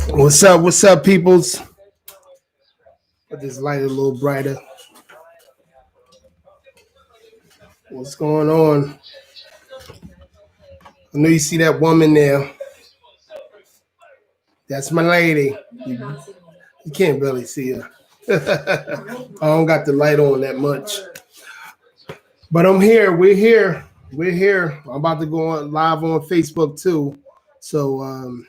What's up? What's up, peoples? Put this light a little brighter. What's going on? I know you see that woman there. That's my lady. You can't really see her. I don't got the light on that much. But I'm here. We're here. We're here. I'm about to go on live on Facebook too. So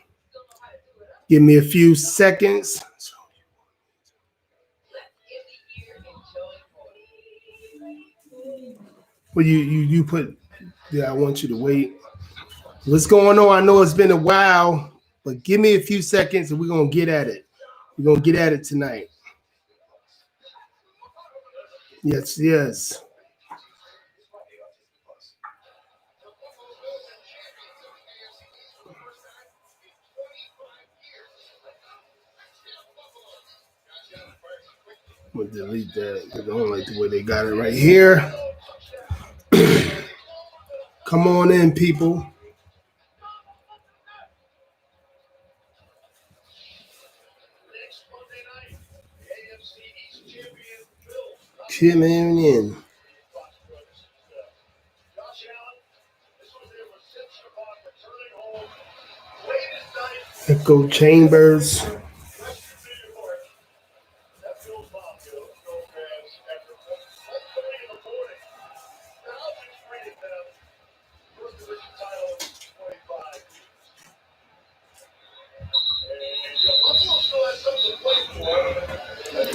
give me a few seconds. Well, you put. Yeah, I want you to wait. What's going on? I know it's been a while, but give me a few seconds and we're gonna get at it. We're gonna get at it tonight. Yes, yes. I'm gonna delete that. I don't like the way they got it right here. Come on in, people. Come on in. Echo Chambers.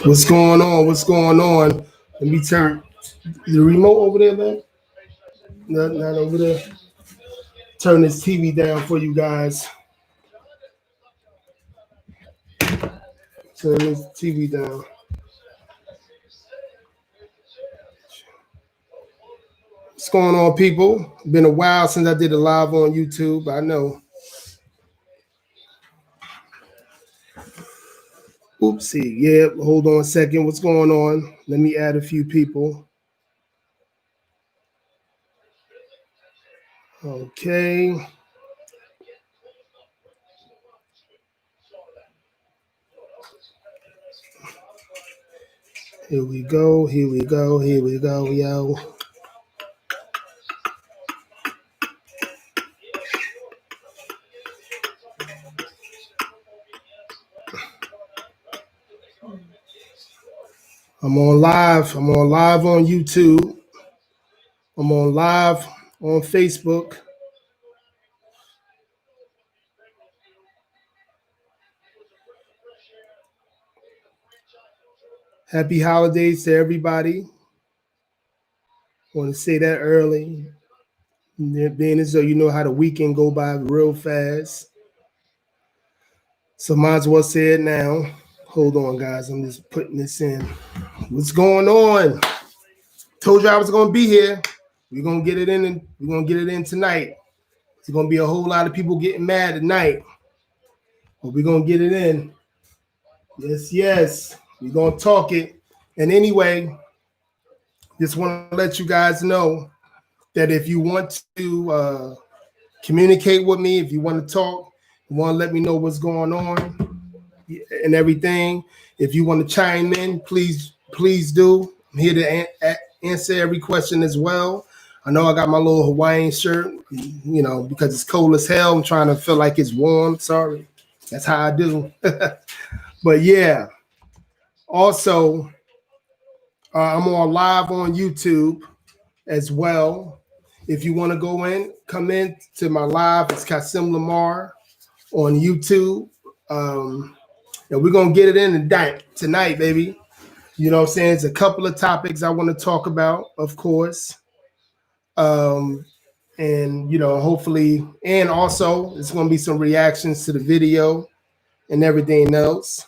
What's going on? What's going on? Let me turn the remote over there, man. Not over there. Turn this TV down for you guys. Turn this TV down. What's going on, people? Been a while since I did a live on YouTube. I know. Oopsie. Yeah, hold on a second. What's going on? Let me add a few people. Okay. Here we go. Here we go. Here we go, yo. I'm on live. I'm on live on YouTube. I'm on live on Facebook. Happy holidays to everybody. Want to say that early. Being as though you know how the weekend go by real fast. So might as well say it now. Hold on, guys. I'm just putting this in. What's going on? Told you I was gonna be here. We're gonna get it in and we're gonna get it in tonight. There's gonna be a whole lot of people getting mad tonight. But we're gonna get it in. Yes, yes. We're gonna talk it. And anyway, just want to let you guys know that if you want to communicate with me, if you want to talk, you want to let me know what's going on and everything. If you want to chime in, please do. I'm here to answer every question as well. I know I got my little Hawaiian shirt, you know, because it's cold as hell. I'm trying to feel like it's warm. Sorry. That's how I do. But yeah. Also, I'm on live on YouTube as well. If you want to go in, come in to my live. It's Kasim Lamar on YouTube. And we're going to get it in tonight, baby. You know what I'm saying? It's a couple of topics I want to talk about, of course. And, you know, hopefully, and also it's going to be some reactions to the video and everything else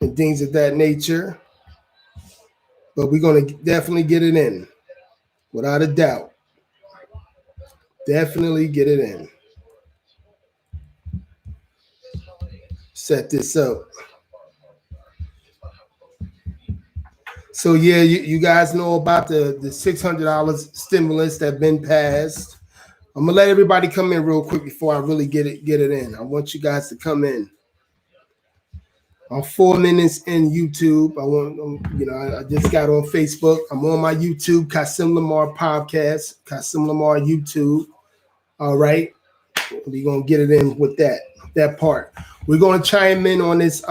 and things of that nature. But we're going to definitely get it in, without a doubt. Definitely get it in. Set this up. So yeah, you guys know about the $600 stimulus that been passed. I'm gonna let everybody come in real quick before I really get it in. I want you guys to come in. I'm 4 minutes in YouTube. I just got on Facebook. I'm on my YouTube, Kasim Lamar Podcast, Kasim Lamar YouTube. All right. We're gonna get it in with that part. We're gonna chime in on this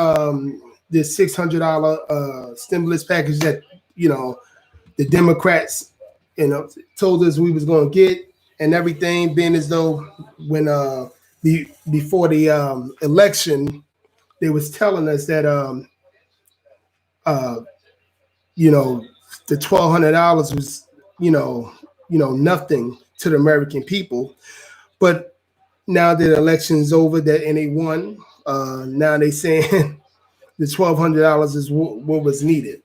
this $600 stimulus package that the Democrats told us we was gonna get and everything, being as though when before the election they was telling us that the $1,200 was nothing to the American people, but now that the election's over, and they won, now they saying the $1,200 is what was needed.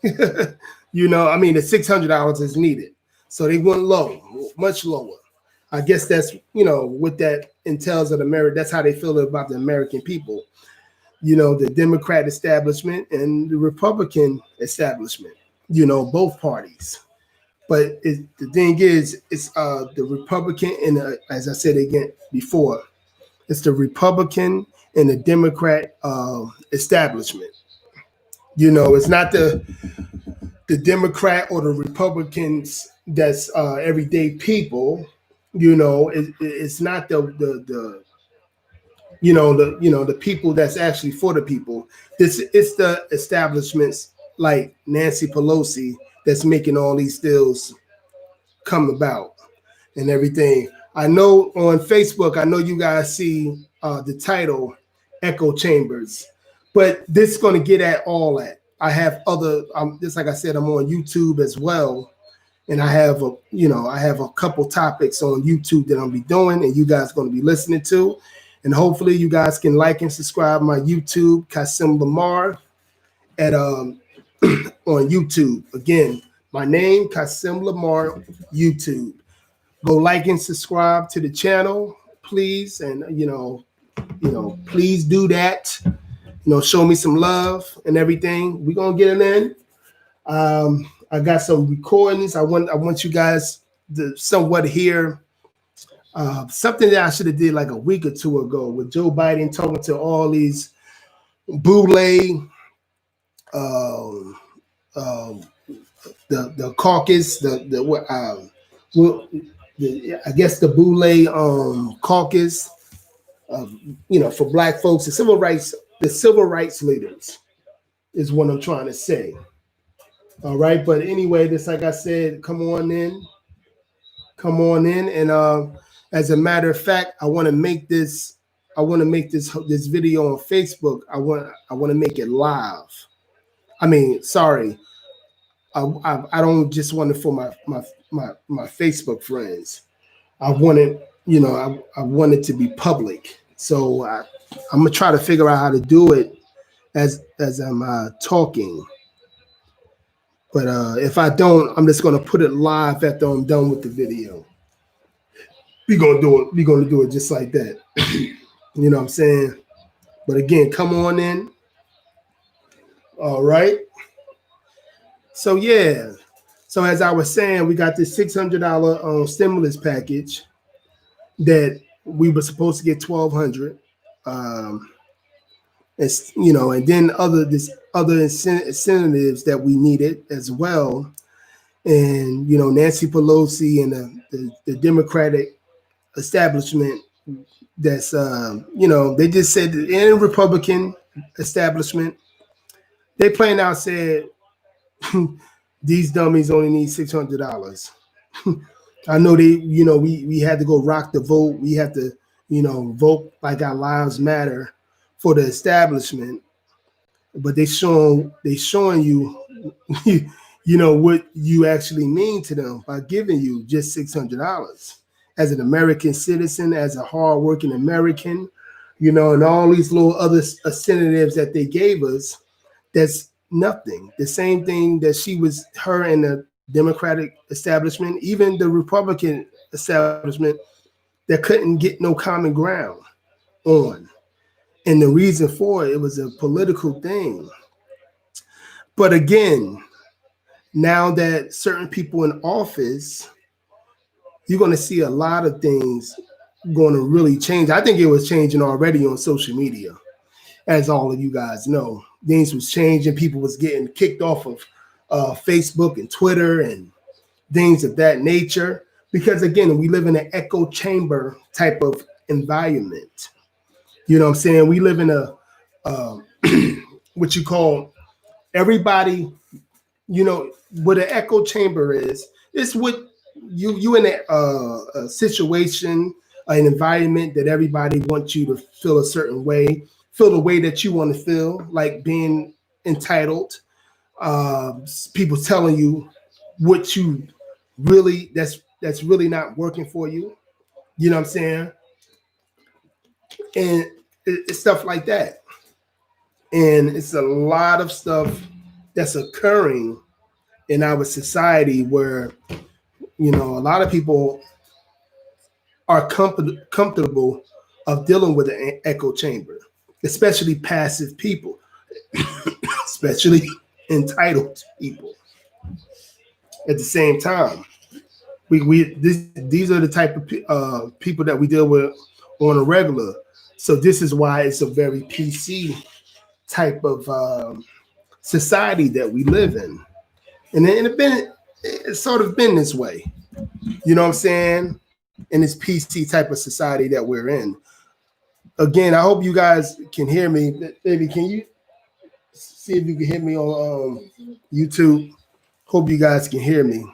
The $600 is needed, so they went low, much lower. I guess that's what that entails of America. That's how they feel about the American people. The Democrat establishment and the Republican establishment. Both parties. But the thing is, it's the Republican and as I said again before, it's the Republican and the Democrat establishment. It's not the Democrat or the Republicans that's everyday people. It's not the people that's actually for the people. It's the establishments like Nancy Pelosi that's making all these deals come about and everything. I know on Facebook, I know you guys see the title Echo Chambers, but this is going to get at all that. I have other, just like I said, I'm on YouTube as well. And I have a couple topics on YouTube that I'll be doing and you guys are going to be listening to. And hopefully you guys can like and subscribe my YouTube, Kasim Lamar, at on YouTube. Again, my name, Kasim Lamar, YouTube. Go like and subscribe to the channel, please. And please do that. Show me some love and everything. We're gonna get it in. I got some recordings. I want you guys to somewhat hear something that I should have did like a week or two ago with Joe Biden talking to all these boule, the caucus, I guess the boule caucus, for Black folks, the civil rights leaders is what I'm trying to say. All right, but anyway, just like I said, come on in, and as a matter of fact, I want to make this video on Facebook. I want to make it live. I don't just want it for my Facebook friends. I want it, I want it to be public. So I'm gonna try to figure out how to do it as I'm talking. But if I don't, I'm just gonna put it live after I'm done with the video. We're gonna do it just like that. You know what I'm saying? But again, come on in. All right. So yeah. So as I was saying, we got this $600 stimulus package that we were supposed to get $1,200. And then other incentives that we needed as well. And Nancy Pelosi and the Democratic establishment that's they just said that in Republican establishment, they plain out said these dummies only need $600. I know we had to go rock the vote. We have to vote like our lives matter for the establishment, but they showing you what you actually mean to them by giving you just $600 as an American citizen, as a hardworking American, and all these little other incentives that they gave us. That's nothing. The same thing that her and the Democratic establishment, even the Republican establishment, that couldn't get no common ground on. And the reason for it was a political thing. But again, now that certain people in office, you're going to see a lot of things going to really change. I think it was changing already on social media, as all of you guys know. Things was changing. People was getting kicked off of Facebook and Twitter and things of that nature. Because again, we live in an echo chamber type of environment. You know what I'm saying? We live in a what you call everybody. You know what an echo chamber is. It's what you in a situation, an environment that everybody wants you to feel a certain way, feel the way that you want to feel, like being entitled. People telling you what you really that's really not working for you. You know what I'm saying? And it's stuff like that. And it's a lot of stuff that's occurring in our society where a lot of people are comfortable of dealing with an echo chamber, especially passive people, especially entitled people. At the same time, these are the type of people that we deal with on a regular. So this is why it's a very PC type of society that we live in, and it's sort of been this way. You know what I'm saying? In this PC type of society that we're in. Again, I hope you guys can hear me. Baby, can you see if you can hear me on YouTube? Hope you guys can hear me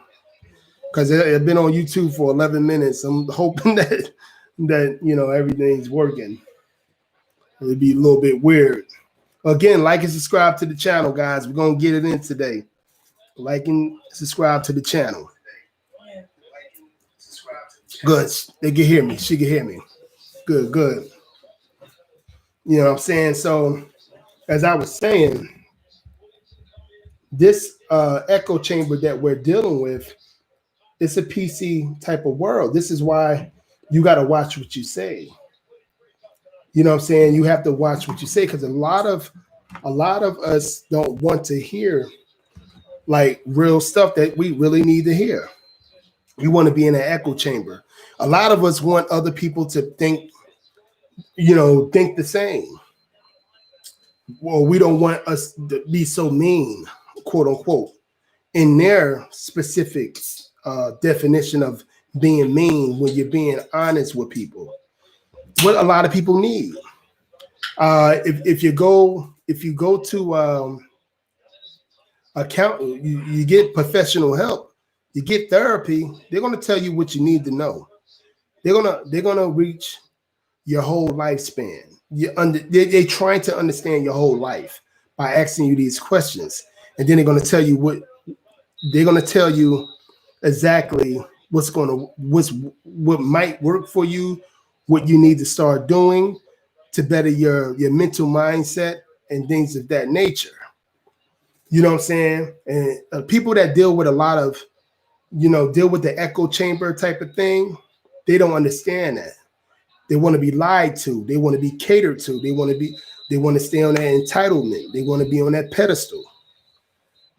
because I've been on YouTube for 11 minutes. I'm hoping that everything's working. It'd be a little bit weird. Again, like and subscribe to the channel, guys. We're gonna get it in today. Like and subscribe to the channel. Good. They can hear me. She can hear me. Good, good. You know what I'm saying? So, as I was saying, this echo chamber that we're dealing with, it's a PC type of world. This is why you got to watch what you say. You know what I'm saying? You have to watch what you say because a lot of us don't want to hear like real stuff that we really need to hear. We want to be in an echo chamber. A lot of us want other people to think the same. Well, we don't want us to be so mean, quote unquote, in their specific definition of being mean when you're being honest with people. What a lot of people need. If you go to account, you get professional help, you get therapy. They're gonna tell you what you need to know. They're gonna reach your whole lifespan. They're trying to understand your whole life by asking you these questions, and then they're gonna tell you exactly what might work for you, what you need to start doing to better your mental mindset and things of that nature. You know what I'm saying? And people that deal with a lot of, deal with the echo chamber type of thing, they don't understand that. They want to be lied to. They want to be catered to. They want to stay on that entitlement. They want to be on that pedestal.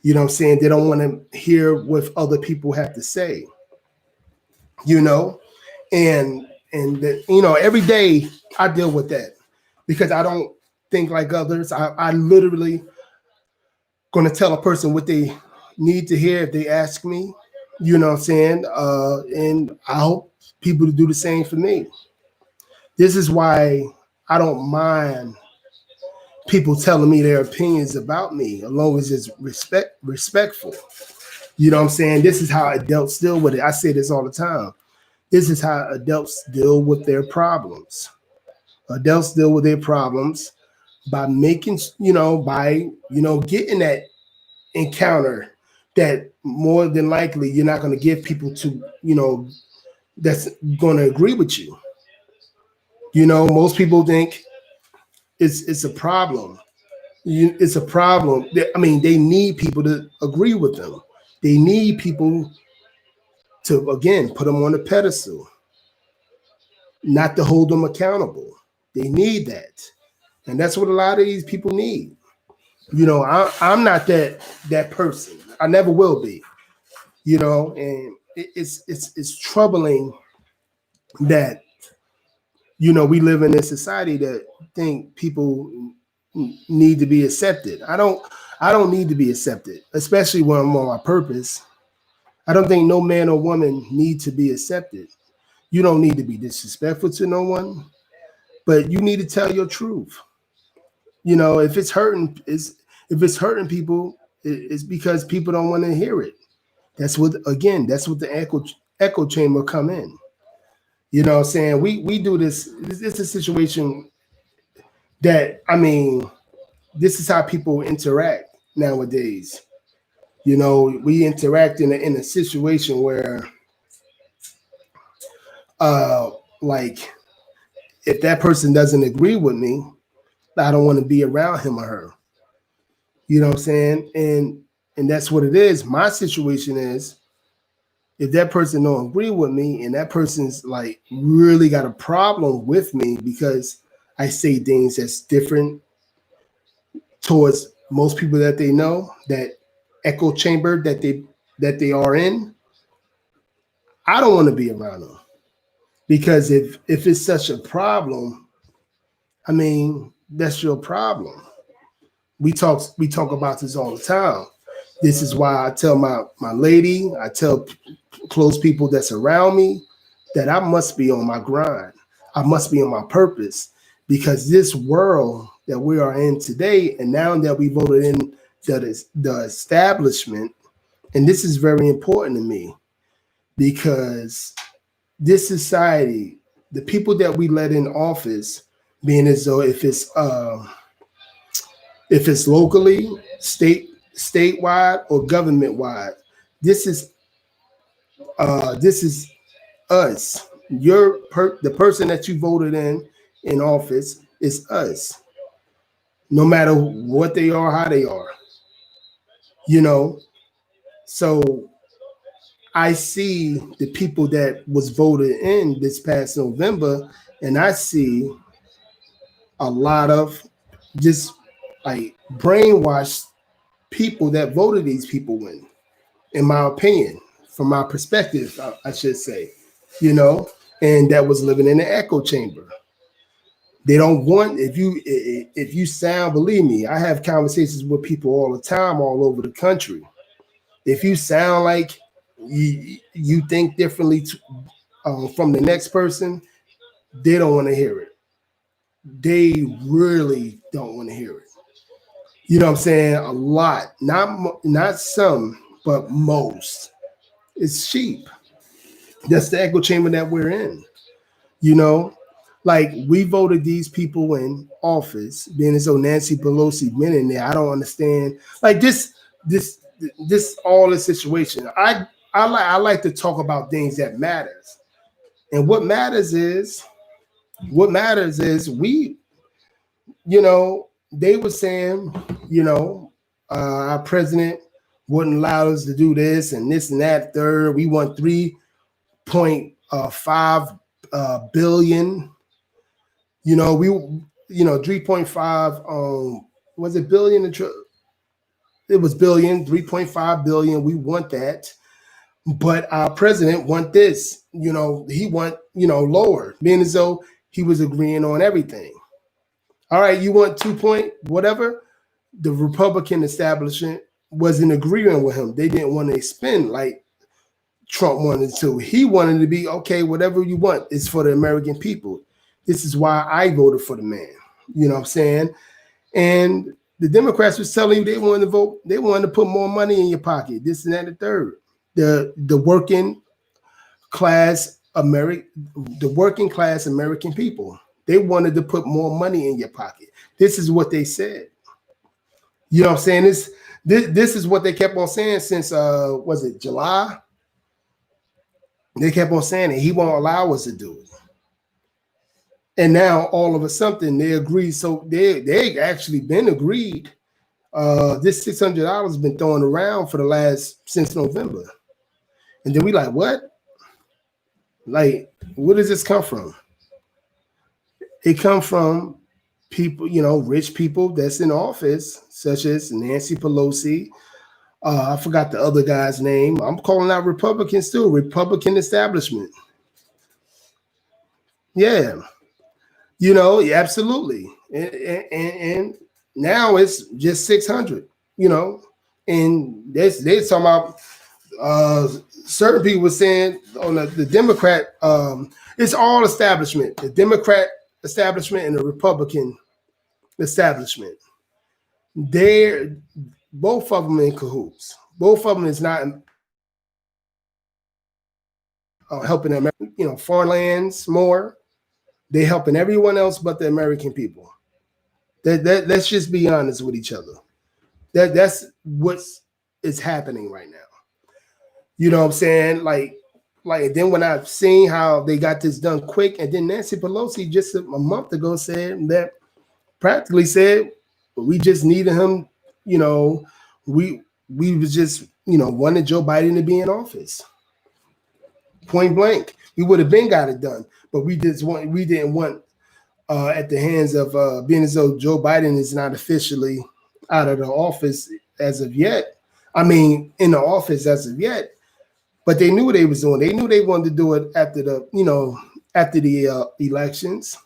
You know what I'm saying? They don't want to hear what other people have to say. And every day I deal with that because I don't think like others. I literally going to tell a person what they need to hear if they ask me. You know what I'm saying? And I hope people to do the same for me. This is why I don't mind people telling me their opinions about me, as long as it's respectful. You know what I'm saying? This is how adults deal with it. I say this all the time. This is how adults deal with their problems. Adults deal with their problems by making, getting that encounter that more than likely you're not going to give people to, that's going to agree with you. Most people think it's a problem. It's a problem. They need people to agree with them. They need people to, again, put them on a pedestal, not to hold them accountable. They need that. And that's what a lot of these people need. I'm not that person. I never will be, and it's troubling that we live in a society that think people need to be accepted. I don't need to be accepted, especially when I'm on my purpose. I don't think no man or woman need to be accepted. You don't need to be disrespectful to no one, but you need to tell your truth. If it's hurting, if it's hurting people, it's because people don't want to hear it. That's what the echo chamber come in. You know what I'm saying? We do this. It's a situation that, this is how people interact nowadays. We interact in a situation where, uh, like, if that person doesn't agree with me, I don't want to be around him or her. You know what I'm saying? And that's what it is. My situation is, if that person don't agree with me and that person's like really got a problem with me because I say things that's different towards most people that they know, that echo chamber that they are in, I don't want to be around them. Because if it's such a problem, that's your problem. We talk about this all the time. This is why I tell my lady, I tell close people that's around me, that I must be on my grind. I must be on my purpose, because this world that we are in today, and now that we voted in the establishment, and this is very important to me, because this society, the people that we let in office, being as though if it's locally, statewide, or government wide, this is us. The person that you voted in office is us. No matter what they are, how they are, you know. So I see the people that was voted in this past November, and I see a lot of just like brainwashed people that voted these people in my opinion, from my perspective, I should say, and that was living in the echo chamber. They don't want, if you sound, believe me, I have conversations with people all the time, all over the country. If you sound like you think differently from the next person, they don't want to hear it. They really don't want to hear it. You know what I'm saying? A lot, not some, but most. It's cheap. That's the echo chamber that we're in. You know, like, we voted these people in office, being as though Nancy Pelosi went in there. I don't understand. Like, this all this situation. I like to talk about things that matters, and what matters is we. They were saying, our president wouldn't allow us to do this and that. Third, we want 3.5 billion. We 3.5. Was it billion? It was billion. 3.5 billion. We want that, but our president want this. He want lower, being as though he was agreeing on everything. All right, you want 2 point whatever. The Republican establishment wasn't agreeing with him. They didn't want to expend like Trump wanted to. He wanted to be, okay, whatever you want is for the American people. This is why I voted for the man. You know what I'm saying? And the Democrats was telling you they wanted to vote. They wanted to put more money in your pocket. This and that, and the third. The working class American people. They wanted to put more money in your pocket. This is what they said. You know what I'm saying? This is what they kept on saying since was it July? They kept on saying it. He won't allow us to do it. And now all of a sudden they agreed. So they actually been agreed. This $600 has been thrown around since November. And then we like, what? Like, where does this come from? It come from people, rich people that's in office, such as Nancy Pelosi, I forgot the other guy's name. I'm calling out Republicans too. Republican establishment. Yeah, yeah, absolutely. And now it's just 600. And they're talking about certain people were saying on the Democrat, it's all establishment, the Democrat establishment and the Republican establishment. They're both of them in cahoots. Both of them is not helping them, foreign lands more. They're helping everyone else but the American people. Let's just be honest with each other. That's what's is happening right now. You know what I'm saying? Like then when I've seen how they got this done quick, and then Nancy Pelosi just a month ago said that practically said we just needed him, we was just wanted Joe Biden to be in office. Point blank. We would have been got it done, but we didn't want at the hands of being as though Joe Biden is not officially out of the office as of yet. I mean, in the office as of yet. But they knew what they was doing. They knew they wanted to do it after the elections,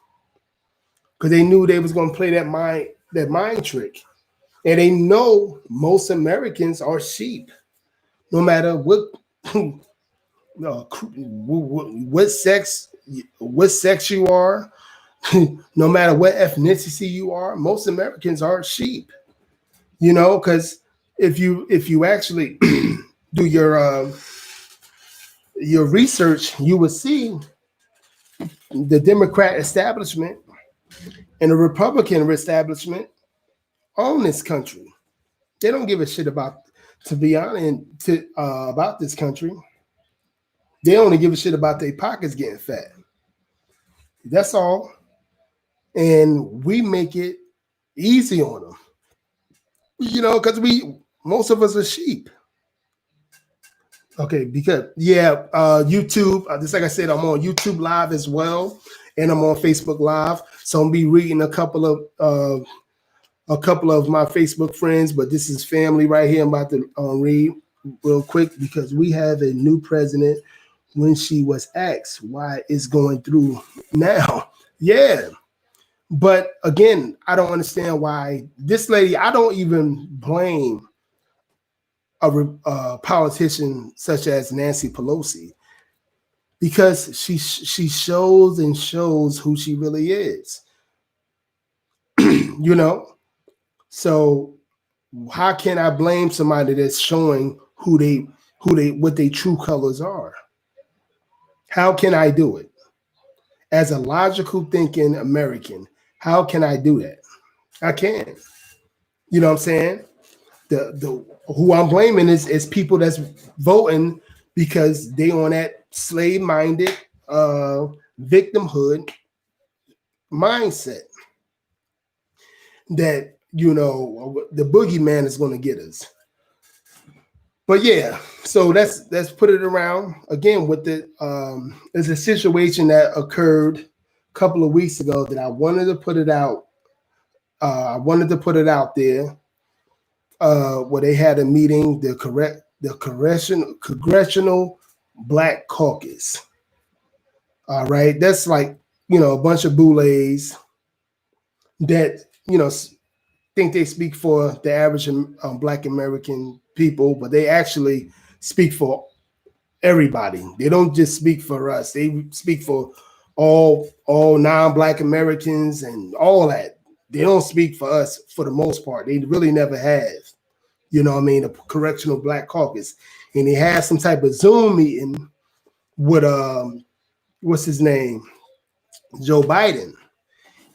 because they knew they was going to play that mind trick. And they know most Americans are sheep, no matter what sex you are, no matter what ethnicity you are. Most Americans are sheep, because if you actually do your research, you will see the Democrat establishment and the Republican establishment own this country. They don't give a shit about, to be honest, about this country. They only give a shit about their pockets getting fat. That's all. And we make it easy on them, because most of us are sheep. Okay, because YouTube. Just like I said, I'm on YouTube Live as well, and I'm on Facebook Live. So I'll be reading a couple of my Facebook friends, but this is family right here. I'm about to read real quick because we have a new president. When she was asked why it's going through now, yeah. But again, I don't understand why this lady. I don't even blame a politician such as Nancy Pelosi, because she shows who she really is. So how can I blame somebody that's showing what they true colors are? How can I do it as a logical thinking American? How can I do that? I can't. You know what I'm saying? The who I'm blaming is people that's voting because they on that slave-minded victimhood mindset that the boogeyman is going to get us. But yeah, so let's put it around again with there's a situation that occurred a couple of weeks ago that I wanted to put it out. I wanted to put it out there. Where they had a meeting, the Congressional Black Caucus. All right, that's like a bunch of boulets that think they speak for the average Black American people, but they actually speak for everybody. They don't just speak for us; they speak for all non-Black Americans and all that. They don't speak for us for the most part. They really never have. You know what I mean? The Correctional Black Caucus. And he had some type of Zoom meeting with what's his name? Joe Biden.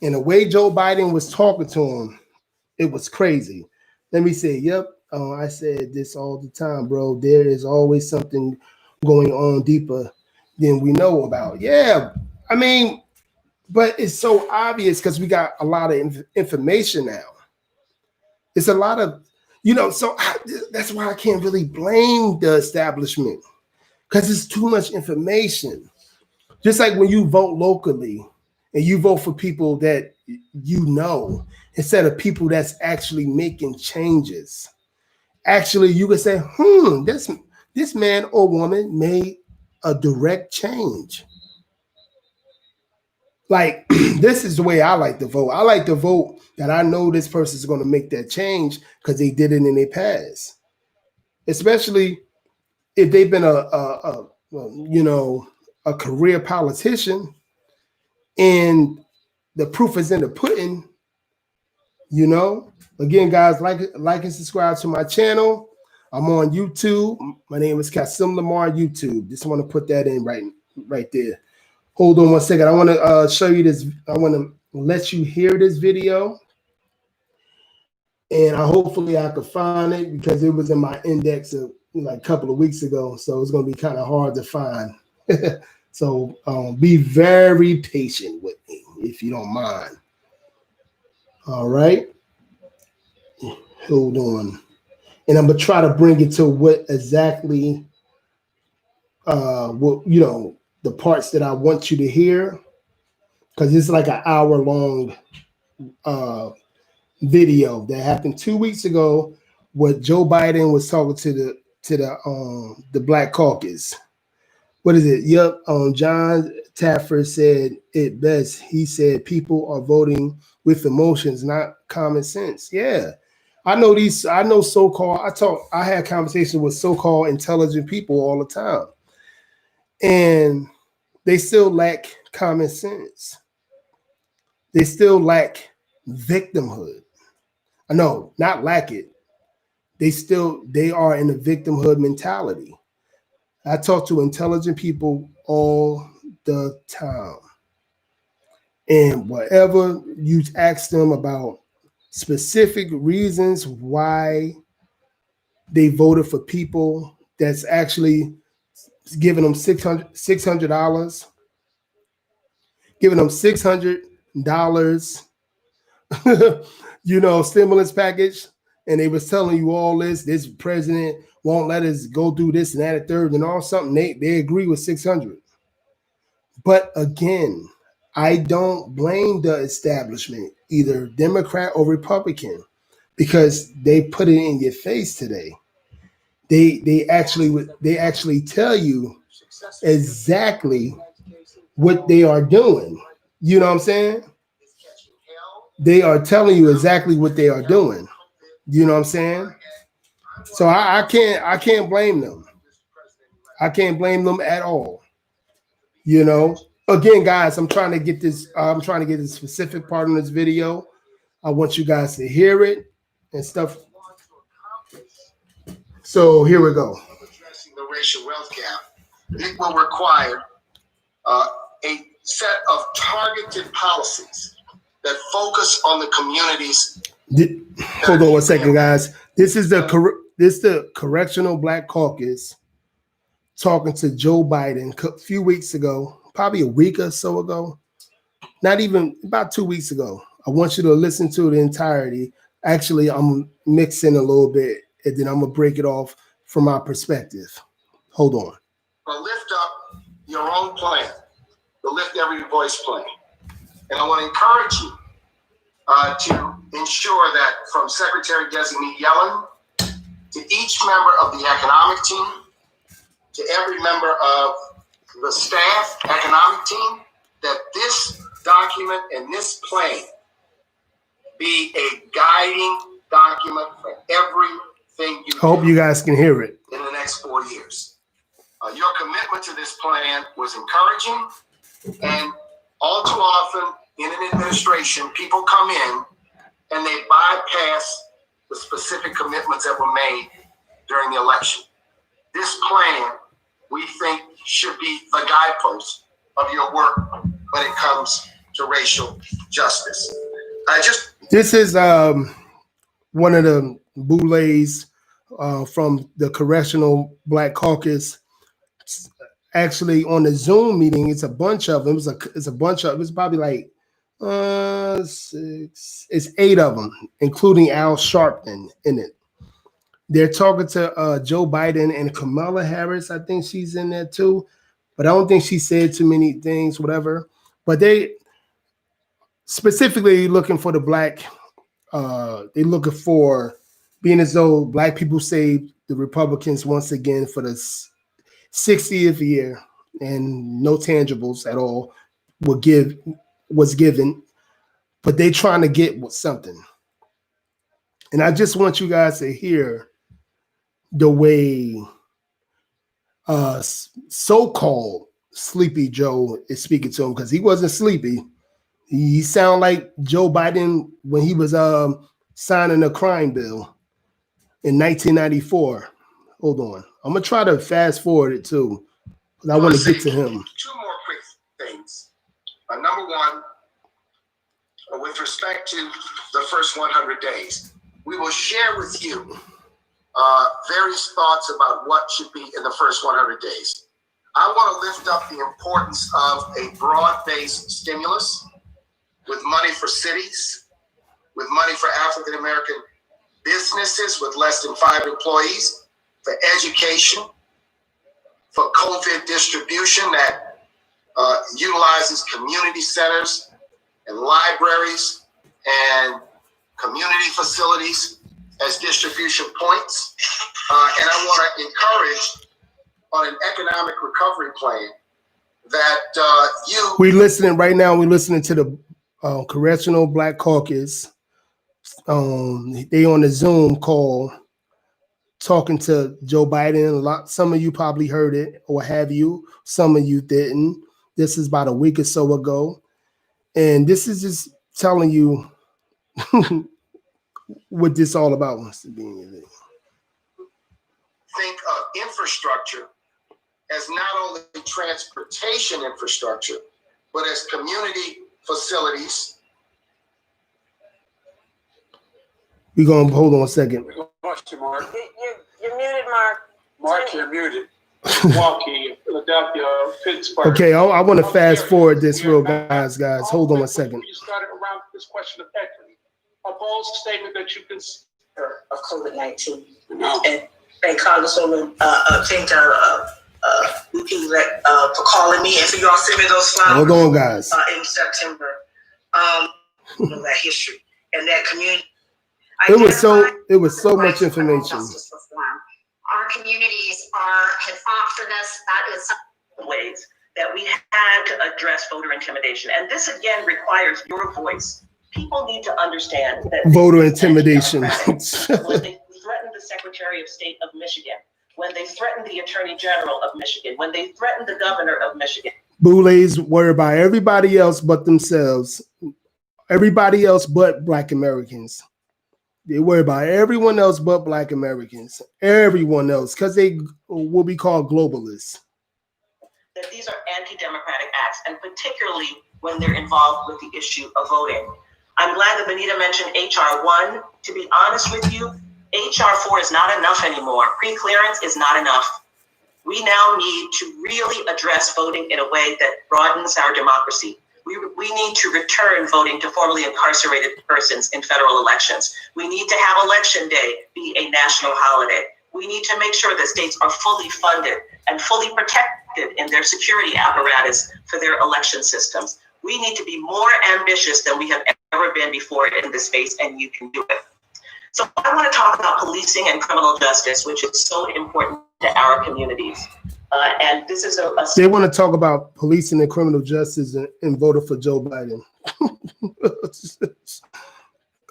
And the way Joe Biden was talking to him, it was crazy. Let me say, yep, I said this all the time, bro. There is always something going on deeper than we know about. Yeah, I mean, but it's so obvious because we got a lot of information now. It's a lot of, so that's why I can't really blame the establishment, because it's too much information. Just like when you vote locally and you vote for people that instead of people that's actually making changes. actually you could say, this man or woman made a direct change. Like, this is the way I like to vote. I like to vote that I know this person is going to make that change because they did it in their past. Especially if they've been a career politician and the proof is in the pudding, Again, guys, like and subscribe to my channel. I'm on YouTube. My name is Kasim Lamar YouTube. Just want to put that in right there. Hold on one second. I want to show you this. I want to let you hear this video. And hopefully I could find it because it was in my index like a couple of weeks ago. So it's going to be kind of hard to find. So be very patient with me if you don't mind. All right. Hold on. And I'm going to try to bring it to what exactly, the parts that I want you to hear. Because it's like an hour-long video that happened 2 weeks ago. What Joe Biden was talking to the Black Caucus. What is it? Yep. John Taffer said it best. He said people are voting with emotions, not common sense. Yeah, I know these. I know so-called. I had conversations with so-called intelligent people all the time, and they still lack common sense. They still lack victimhood. No, not lack it. They are in a victimhood mentality. I talk to intelligent people all the time. And whatever you ask them about specific reasons why they voted for people that's actually giving them $600, giving them $600, stimulus package. And they was telling you all this president won't let us go do this and that and third and all something. They agree with 600. But again, I don't blame the establishment, either Democrat or Republican, because they put it in your face today. They actually tell you exactly what they are doing. You know what I'm saying? They are telling you exactly what they are doing. You know what I'm saying? So I can't blame them. I can't blame them at all. Again, guys, I'm trying to get this specific part in this video. I want you guys to hear it and stuff. So here we go. Addressing the racial wealth gap, it will require a set of targeted policies that focus on the communities. Hold on one second, guys. This is the Correctional Black Caucus talking to Joe Biden a few weeks ago, probably a week or so ago, not even about 2 weeks ago. I want you to listen to the entirety. Actually, I'm mixing a little bit, and then I'm going to break it off from my perspective. Hold on. Lift up your own plan, the Lift Every Voice plan. And I want to encourage you to ensure that from Secretary-Designee Yellen to each member of the economic team, to every member of the staff economic team, that this document and this plan be a guiding document for everything you do. Hope you guys can hear it. In the next 4 years. Your commitment to this plan was encouraging, and all too often in an administration, people come in and they bypass the specific commitments that were made during the election. This plan, we think, should be the guidepost of your work when it comes to racial justice. This is one of the boulets from the Correctional Black Caucus. Actually, on the Zoom meeting, it's a bunch of them. It's probably like 6. It's 8 of them, including Al Sharpton in it. They're talking to Joe Biden and Kamala Harris. I think she's in there too, but I don't think she said too many things, whatever. But they specifically looking for the black. They're looking for being as though black people saved the Republicans once again for the 60th year, and no tangibles at all was given, but they trying to get something. And I just want you guys to hear the way so-called Sleepy Joe is speaking to him, because he wasn't sleepy. He sounded like Joe Biden when he was signing a crime bill in 1994. Hold on. I'm going to try to fast forward it too, because I want to get to him. Two more quick things. Number one, with respect to the first 100 days, we will share with you various thoughts about what should be in the first 100 days. I want to lift up the importance of a broad-based stimulus with money for cities, with money for African-American businesses with less than 5 employees, for education, for COVID distribution that utilizes community centers and libraries and community facilities as distribution points. And I want to encourage on an economic recovery plan that we're listening right now. We're listening to the Congressional Black Caucus. They on the Zoom call talking to Joe Biden. Some of you probably heard it, or have you? Some of you didn't. This is about a week or so ago. And this is just telling you what this all about wants to be. Think of infrastructure as not only transportation infrastructure, but as community facilities. We're going to hold on a second. We lost you, Mark. You're muted, Mark. Mark, you're muted. Milwaukee, Philadelphia, Pittsburgh. Okay, I want to fast forward this real, guys. Hold on a second. You started around this question of equity. A bold statement that you consider Of COVID-19. No. And Congresswoman, thank you for calling me and for y'all send me those flowers. Hold on, guys. In September. That history and that community. It was so much information. Our communities have fought for this. That is some ways that we had to address voter intimidation. And this again requires your voice. People need to understand that voter intimidation. When they threatened the Secretary of State of Michigan, when they threatened the Attorney General of Michigan, when they threatened the Governor of Michigan. Boulets worry about everybody else but themselves. Everybody else but Black Americans. They worry about everyone else but Black Americans. Everyone else, because they will be called globalists. That these are anti-democratic acts, and particularly when they're involved with the issue of voting. I'm glad that Benita mentioned H.R. 1. To be honest with you, H.R. 4 is not enough anymore. Pre-clearance is not enough. We now need to really address voting in a way that broadens our democracy. We need to return voting to formerly incarcerated persons in federal elections. We need to have Election Day be a national holiday. We need to make sure that states are fully funded and fully protected in their security apparatus for their election systems. We need to be more ambitious than we have ever been before in this space, and you can do it. So I want to talk about policing and criminal justice, which is so important to our communities. And this is they want to talk about policing and criminal justice and voted for Joe Biden.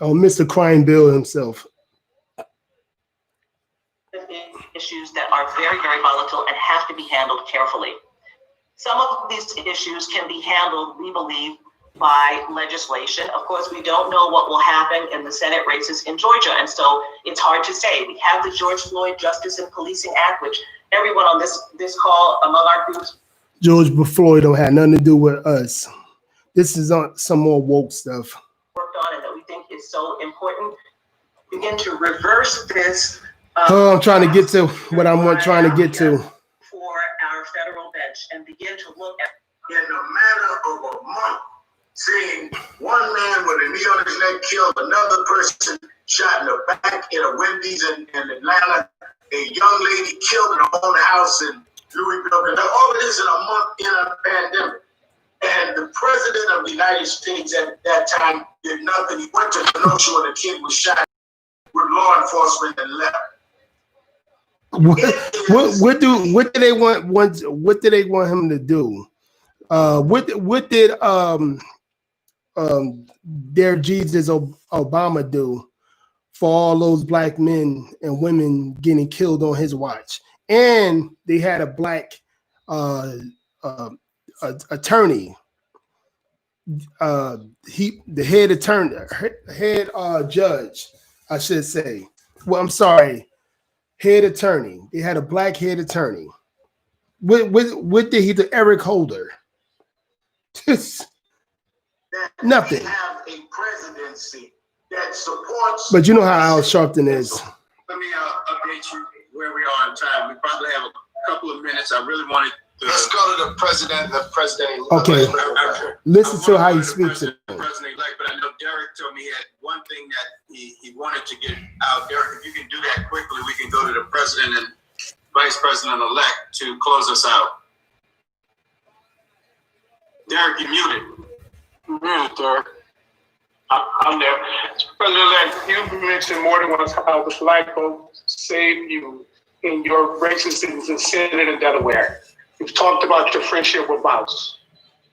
Mr. Crime Bill himself. Issues that are very, very volatile and have to be handled carefully. Some of these issues can be handled, we believe, by legislation. Of course, we don't know what will happen in the Senate races in Georgia, and so it's hard to say. We have the George Floyd Justice and Policing Act, which everyone on this call among our groups. George Floyd don't have nothing to do with us. This is on some more woke stuff. Worked on and that we think is so important. Begin to reverse this. I'm trying to get to what I'm trying to get to. For our federal bench and begin to look at. In a matter of a month, seeing one man with a knee on his neck killed another person shot in the back in a Wendy's in Atlanta, a young lady killed in her own house in Louisville, and all of this in a month in a pandemic. And the president of the United States at that time did nothing. He went to Kenosha when the kid was shot. with law enforcement and left. What do they want him to do? What did their Jesus Obama do for all those black men and women getting killed on his watch? And they had a black attorney, the head judge, I should say. Well, I'm sorry, head attorney. They had a black head attorney. What did he do? Eric Holder. Nothing. We have a presidency that supports. But you know how Al Sharpton is. Let me update you where we are in time. We probably have a couple of minutes. I really wanted to. Let's go to the president. Okay. Listen to how he speaks to the president-elect, but I know Derek told me he had one thing that he wanted to get out. Derek, if you can do that quickly, we can go to the president and vice president-elect to close us out. Derek, you're muted. Muted, Derek. I'm there. President-elect, you've mentioned more than once how the black folks saved you in your races in the Senate in Delaware. You've talked about your friendship with Mouse.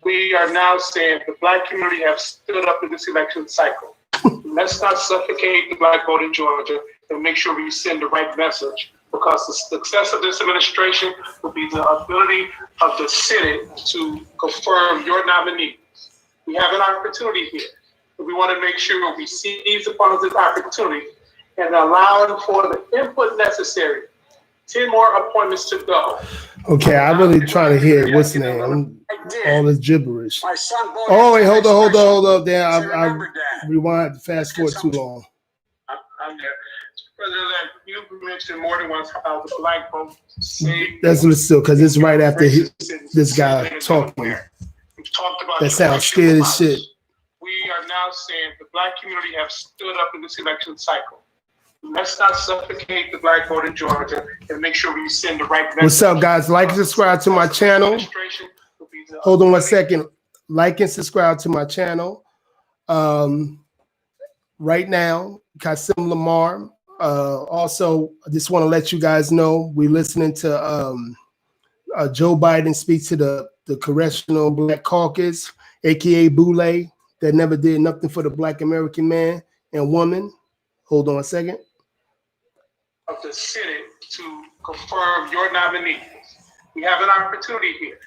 We are now saying the black community have stood up in this election cycle. Let's not suffocate the black vote in Georgia and make sure we send the right message, because the success of this administration will be the ability of the Senate to confirm your nominees. We have an opportunity here. We want to make sure we seize upon this opportunity and allow for the input necessary. 10 more appointments to go. Okay, I really trying to hear what's the name. All this gibberish. My son Oh, wait, hold on. Damn, I rewind, fast forward too long. I'm there. President, you mentioned more than once how the black folks saved. That's what it's still, because it's right after this guy talking. We've talked about that sounds scared as shit. We are now saying the black community have stood up in this election cycle. Let's not suffocate the black vote in Georgia and make sure we send the right message. What's up, guys? Like and subscribe to my channel. Hold on 1 second. Like and subscribe to my channel. Right now, Kasim Lamar. Also, I just want to let you guys know we're listening to Joe Biden speak to the Congressional Black Caucus, aka Boule, that never did nothing for the Black American man and woman. Hold on a second. Of the Senate to confirm your nominees. We have an opportunity here.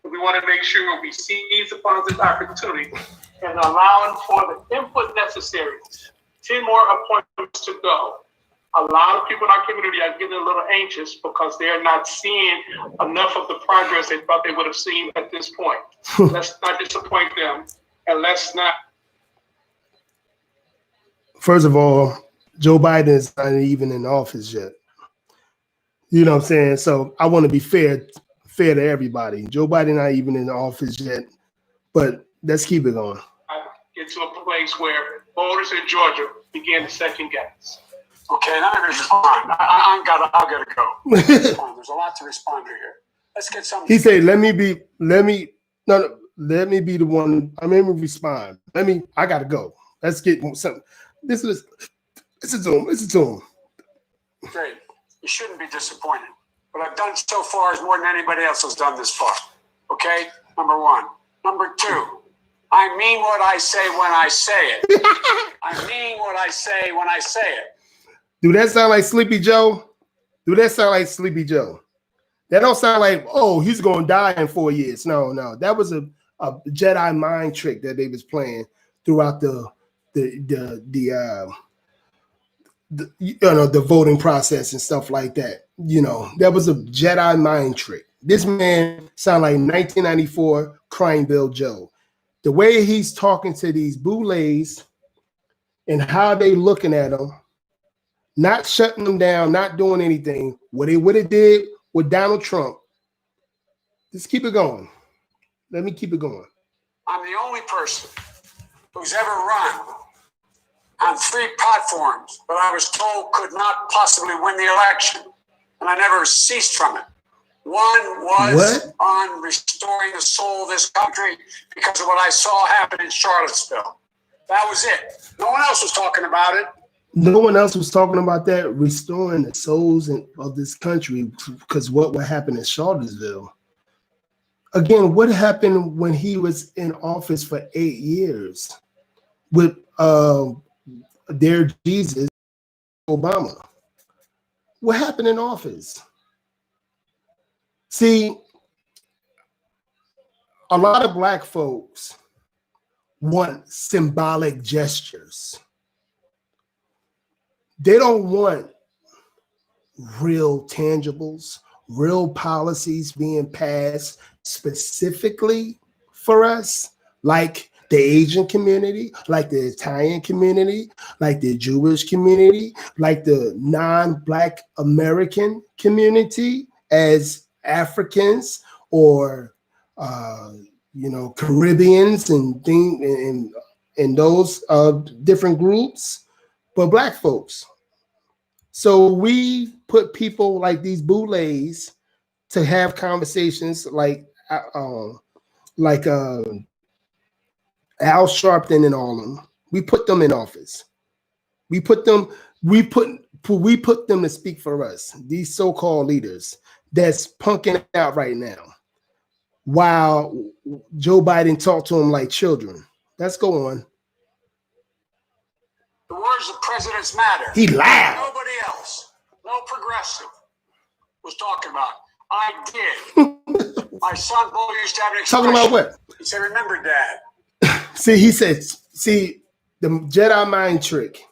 We want to make sure we seize upon this opportunity and allowing for the input necessary. 10 more appointments to go. A lot of people in our community are getting a little anxious because they're not seeing enough of the progress they thought they would have seen at this point. Let's not disappoint them, and let's not. First of all, Joe Biden is not even in office yet. You know what I'm saying? So I want to be fair to everybody. Joe Biden not even in office yet, but let's keep it going. I get to a place where voters in Georgia begin to second guess. Okay, let me respond. I gotta go. There's a lot to respond to here. Let's get some. He said, let me be the one. I mean, respond. I gotta go. Let's get something. Listen to him. Great. You shouldn't be disappointed. What I've done so far is more than anybody else has done this far. Okay? Number one. Number two, I mean what I say when I say it. I mean what I say when I say it. Do that sound like Sleepy Joe? That don't sound like, oh, he's going to die in 4 years. No. That was a Jedi mind trick that they was playing throughout the voting process and stuff like that. You know, that was a Jedi mind trick. This man sound like 1994 Crime Bill Joe. The way he's talking to these boulets and how they looking at him, not shutting them down, not doing anything. What they would have did with Donald Trump. Just keep it going. Let me keep it going. I'm the only person who's ever run on 3 platforms that I was told could not possibly win the election, and I never ceased from it. One was on restoring the soul of this country because of what I saw happen in Charlottesville. That was it. No one else was talking about it. No one else was talking about that, restoring the souls of this country, because what would happen in Charlottesville? Again, what happened when he was in office for 8 years with their Jesus, Obama? What happened in office? See, a lot of Black folks want symbolic gestures. They don't want real tangibles, real policies being passed specifically for us, like the Asian community, like the Italian community, like the Jewish community, like the non-Black American community as Africans or Caribbeans and those different groups, but Black folks. So we put people like these boulets to have conversations like Al Sharpton and all of them. We put them in office. We put them to speak for us. These so-called leaders that's punking out right now, while Joe Biden talked to them like children. Let's go on. The words of presidents matter. He lied. Nobody else, no progressive, was talking about. I did. My son Bo used to have an expression. Talking about what? He said, "Remember, Dad." He said, the Jedi mind trick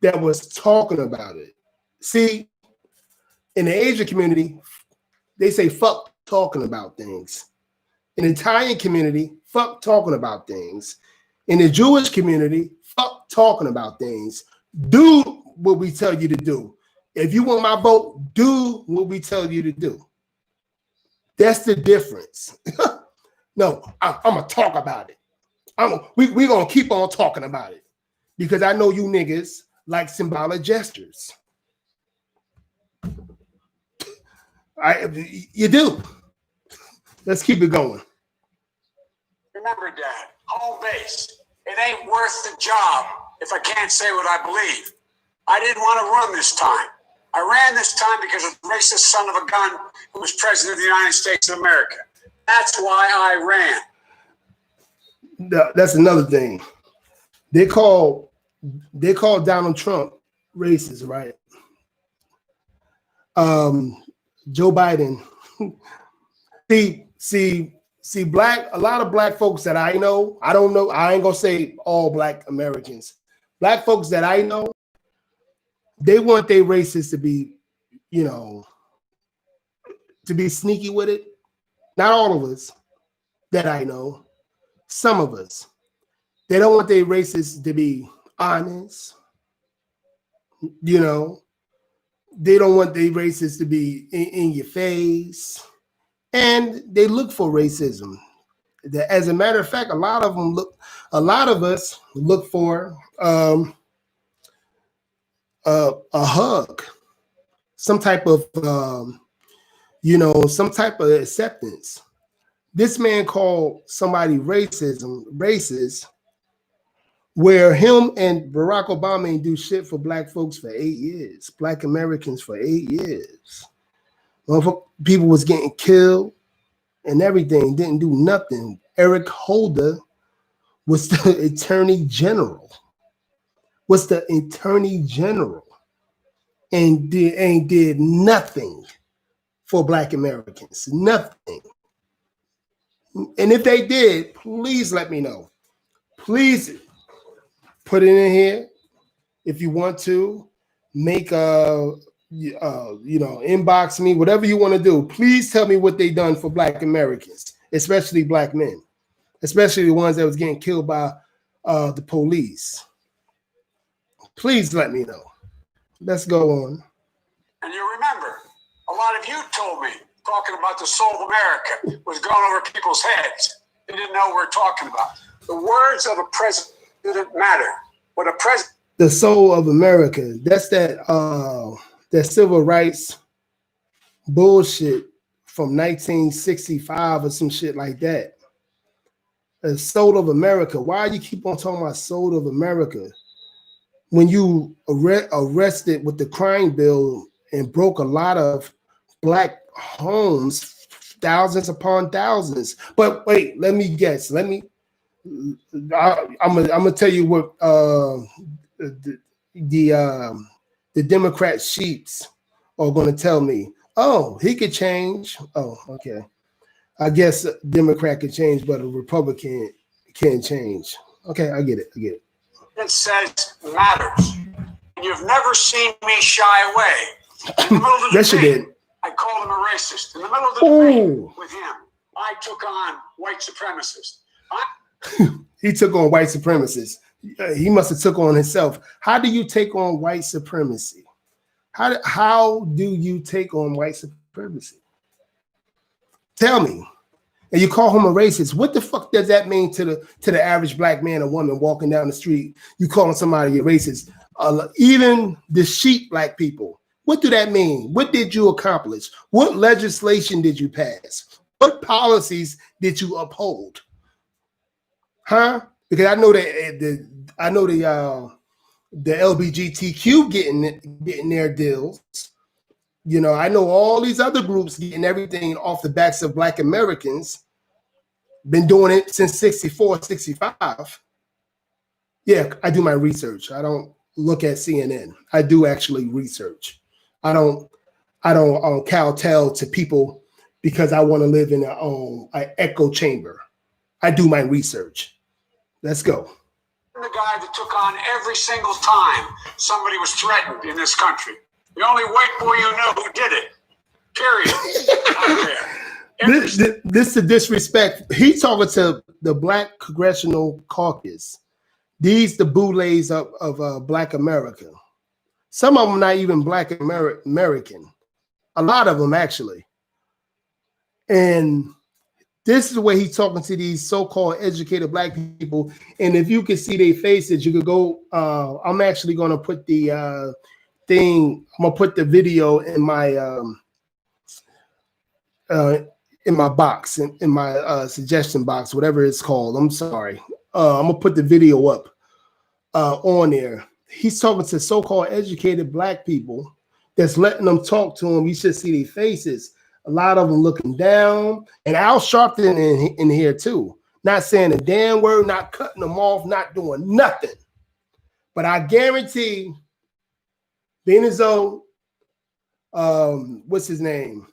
that was talking about it. See, in the Asian community, they say fuck talking about things. In the Italian community, fuck talking about things. In the Jewish community, fuck talking about things. Do what we tell you to do. If you want my vote, do what we tell you to do. That's the difference. No, I'm going to talk about it. We're going to keep on talking about it because I know you niggas like symbolic gestures. You do. Let's keep it going. Remember, Dad, home base. It ain't worth the job if I can't say what I believe. I didn't want to run this time. I ran this time because of the racist son of a gun who was president of the United States of America. That's why I ran. That's another thing. They call Donald Trump racist, right? Joe Biden. See, a lot of Black folks that I know, I don't know, I ain't gonna say all Black Americans. Black folks that I know, they want their racists to be, to be sneaky with it. Not all of us that I know, some of us. They don't want their racists to be honest. They don't want their racists to be in your face. And they look for racism. As a matter of fact, a lot of us look for a hug, some type of acceptance. This man called somebody racist, where him and Barack Obama ain't do shit for Black folks for 8 years, Black Americans for 8 years. People was getting killed and everything, didn't do nothing. Eric Holder was the attorney general. And did nothing for Black Americans. Nothing. And if they did, please let me know. Please put it in here if you want to. Make inbox me, whatever you want to do. Please tell me what they done for Black Americans, especially Black men, especially the ones that was getting killed by the police. Please let me know. Let's go on. And you remember, a lot of you told me talking about the soul of America was going over people's heads. They didn't know what we're talking about. The words of a president matter. What a president. The soul of America. That's that civil rights bullshit from 1965 or some shit like that. The soul of America. Why do you keep on talking about soul of America? when you arrested with the crime bill and broke a lot of black homes, thousands upon thousands. But wait, let me guess. I'm gonna tell you what the the Democrat sheeps are gonna tell me. Oh, he could change. Oh, okay. I guess a Democrat can change, but a Republican can't change. Okay, I get it. It says matters. You've never seen me shy away. In the middle of the Yes, you debate, did. I called him a racist. In the middle of the debate with him, I took on white supremacists. He took on white supremacists. He must have took on himself. How do you take on white supremacy? How do you take on white supremacy? Tell me. And you call him a racist. What the fuck does that mean to the average black man or woman walking down the street? You calling somebody a racist? Even the sheep black people. What do that mean? What did you accomplish? What legislation did you pass? What policies did you uphold? Huh? Because I know the LGBTQ getting their deals. You know, I know all these other groups getting everything off the backs of black Americans. Been doing it since 64, 65. Yeah, I do my research. I don't look at CNN. I do actually research. I don't kowtow to people because I want to live in an echo chamber. I do my research. Let's go. I'm the guy that took on every single time somebody was threatened in this country. The only white boy you know who did it. Period. This is disrespect. He's talking to the Black Congressional Caucus. These the boulets of Black America. Some of them not even Black American. A lot of them actually. And this is the way he's talking to these so-called educated black people. And if you could see their faces, you could go. I'm actually going to put the thing. I'm gonna put the video in my box, in my suggestion box, whatever it's called. I'm sorry. I'm gonna put the video up on there. He's talking to so-called educated black people that's letting them talk to him. You should see their faces. A lot of them looking down, and Al Sharpton in here too. Not saying a damn word, not cutting them off, not doing nothing. But I guarantee, being as though, what's his name?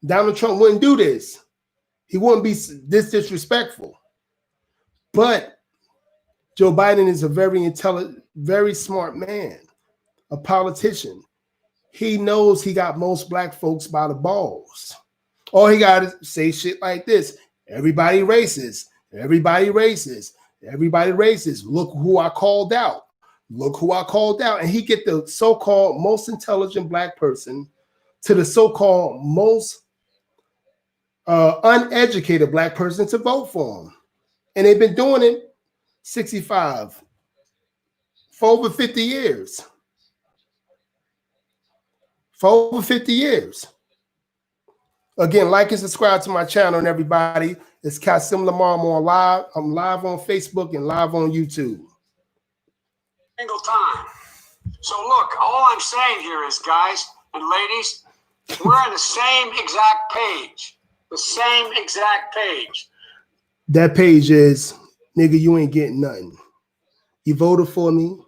Donald Trump wouldn't do this. He wouldn't be this disrespectful. But Joe Biden is a very intelligent, very smart man, a politician. He knows he got most black folks by the balls. All he got to say shit like this: everybody racist, everybody racist, everybody racist. Look who I called out. Look who I called out. And he get the so-called most intelligent black person to the so-called most uneducated black person to vote for him. And they've been doing it 65 for over 50 years. For over 50 years. Again, like and subscribe to my channel, and everybody. It's Kasim Lamar. I'm live on Facebook and live on YouTube. Single time. So look, all I'm saying here is, guys and ladies, we're on the same exact page. The same exact page. That page is, nigga, you ain't getting nothing. You voted for me.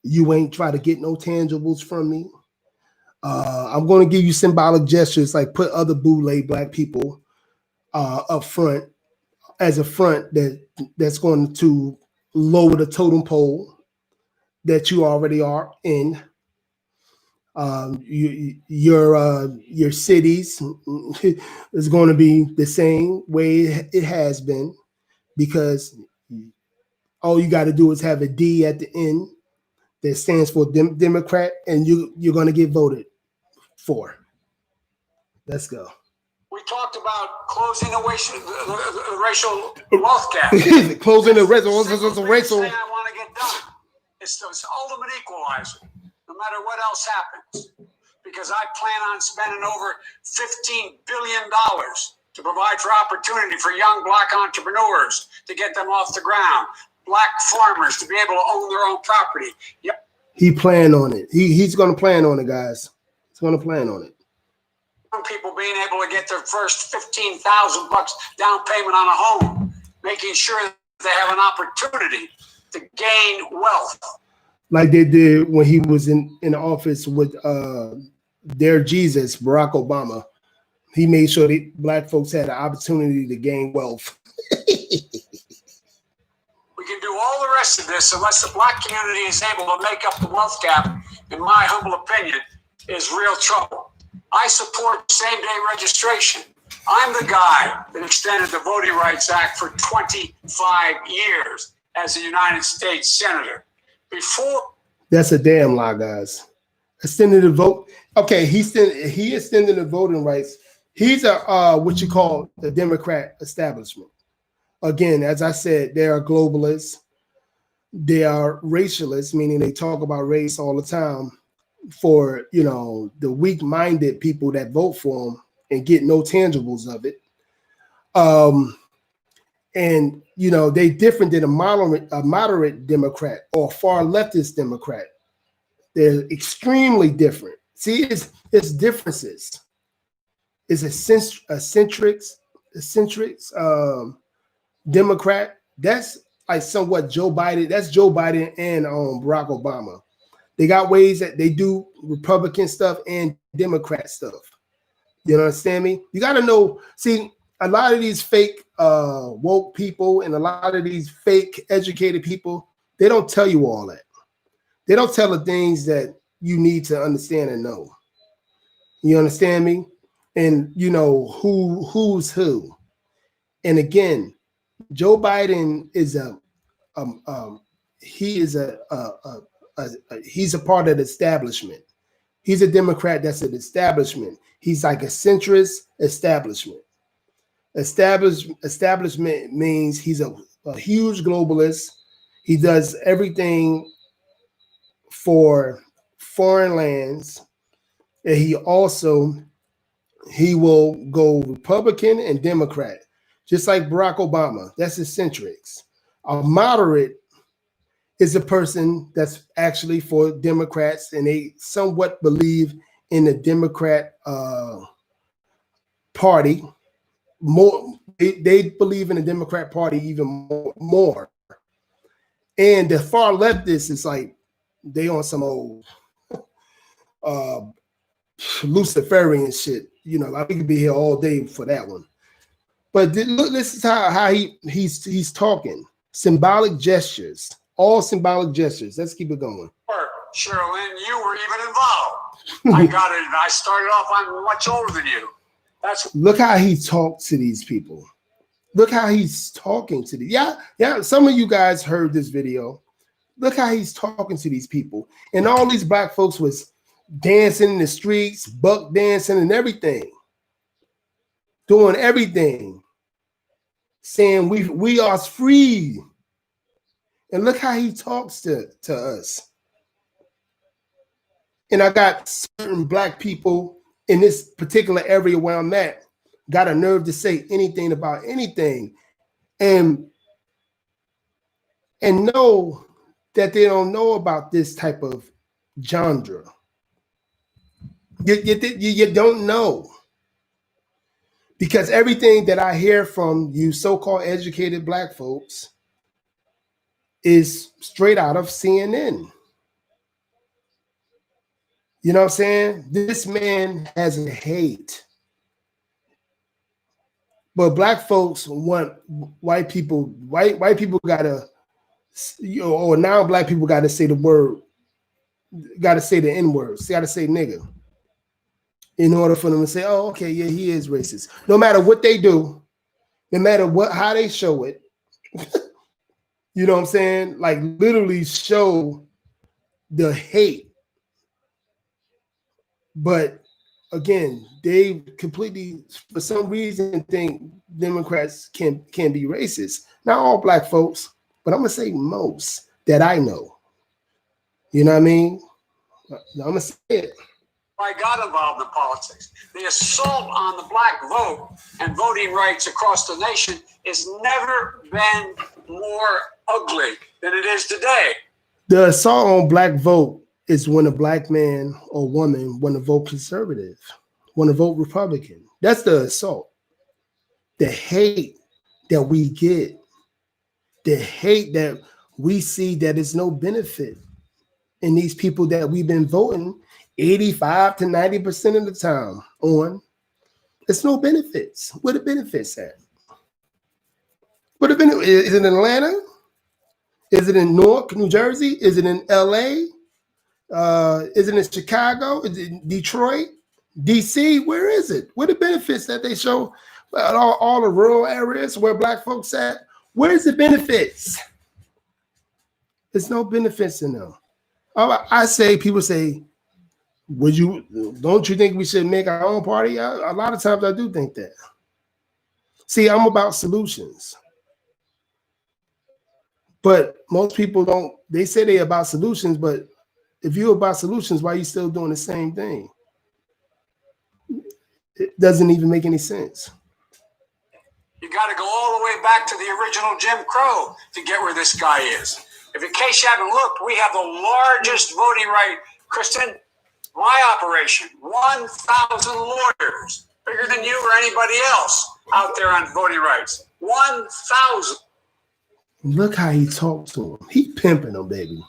You ain't try to get no tangibles from me. I'm going to give you symbolic gestures, like put other boule black people up front as a front that's going to lower the totem pole that you already are in. Your cities is going to be the same way it has been, because all you got to do is have a D at the end that stands for Democrat, and you're going to get voted for. Let's go. We talked about closing the racial wealth gap. Closing the racial. Thing I want to get done. It's the ultimate equalizer, no matter what else happens. Because I plan on spending over $15 billion to provide for opportunity for young black entrepreneurs to get them off the ground. black farmers to be able to own their own property. Yep. He planned on it. He's going to plan on it, guys. He's going to plan on it. People being able to get their first $15,000 down payment on a home, making sure that they have an opportunity to gain wealth. Like they did when he was in the office with their Jesus, Barack Obama. He made sure that black folks had an opportunity to gain wealth. We can do all the rest of this unless the black community is able to make up the wealth gap, in my humble opinion, is real trouble. I support same-day registration. I'm the guy that extended the Voting Rights Act for 25 years as a United States Senator. That's a damn lie, guys. Extended the vote. Okay, he extended the voting rights. He's a what you call the Democrat establishment. Again, as I said, they are globalists. They are racialists, meaning they talk about race all the time for, you know, the weak-minded people that vote for them and get no tangibles of it. And, you know, they different than a moderate Democrat or far leftist Democrat. They're extremely different. See, it's differences. It's a centric Democrat. That's like somewhat Joe Biden. That's Joe Biden and Barack Obama. They got ways that they do Republican stuff and Democrat stuff. You understand me? You got to know. See, a lot of these fake woke people and a lot of these fake educated people, they don't tell you all that. They don't tell the things that you need to understand and know. You understand me? And you know who's who. And again, Joe Biden is he's a part of the establishment. He's a Democrat that's an establishment. He's like a centrist establishment. Establishment means he's a huge globalist. He does everything for foreign lands. And he will go Republican and Democrat, just like Barack Obama. That's eccentrics. A moderate is a person that's actually for Democrats, and they somewhat believe in the Democrat party. More, they believe in the Democrat Party even more. And the far leftists is like they on some old Luciferian shit. You know, I could be here all day for that one. But look, this is how he's talking. Symbolic gestures, all symbolic gestures. Let's keep it going. Sherilyn, you were even involved. I got it. I started off. I'm much older than you. Look how he talked to these people. Look how he's talking to these. Yeah. Some of you guys heard this video. Look how he's talking to these people. And all these black folks was dancing in the streets, buck dancing and everything. Doing everything. Saying we are free. And look how he talks to us. And I got certain black people in this particular area where I'm at, got a nerve to say anything about anything. And know that they don't know about this type of genre. You don't know. Because everything that I hear from you so-called educated black folks is straight out of CNN. You know what I'm saying? This man has a hate. But black folks want white people. White people gotta, or now black people gotta say the word, gotta say the N-words, gotta say nigga. In order for them to say, oh, okay, yeah, he is racist. No matter what they do, no matter how they show it, you know what I'm saying? Like literally show the hate. But again, they completely, for some reason, think Democrats can be racist. Not all black folks, but I'm gonna say most that I know. You know what I mean? I'm gonna say it. I got involved in politics. The assault on the black vote and voting rights across the nation has never been more ugly than it is today. The assault on black vote is when a black man or woman want to vote conservative, want to vote Republican. That's the assault. The hate that we get, the hate that we see that is no benefit in these people that we've been voting 85 to 90% of the time on. It's no benefits. Where the benefits at? What the benefit? Is it in Atlanta? Is it in Newark, New Jersey? Is it in LA? Is it in Chicago? Is it in Detroit? DC? Where is it? Where the benefits that they show at all the rural areas where black folks at? Where's the benefits? There's no benefits in them. I say, people say, don't you think we should make our own party? A lot of times I do think that. See, I'm about solutions. But most people don't, they say they're about solutions, but if you're about solutions, why are you still doing the same thing? It doesn't even make any sense. You got to go all the way back to the original Jim Crow to get where this guy is. If in case you haven't looked, we have the largest voting right, Kristen, my operation, 1,000 lawyers, bigger than you or anybody else out there on voting rights. 1,000. Look how he talked to him. He pimping him, baby.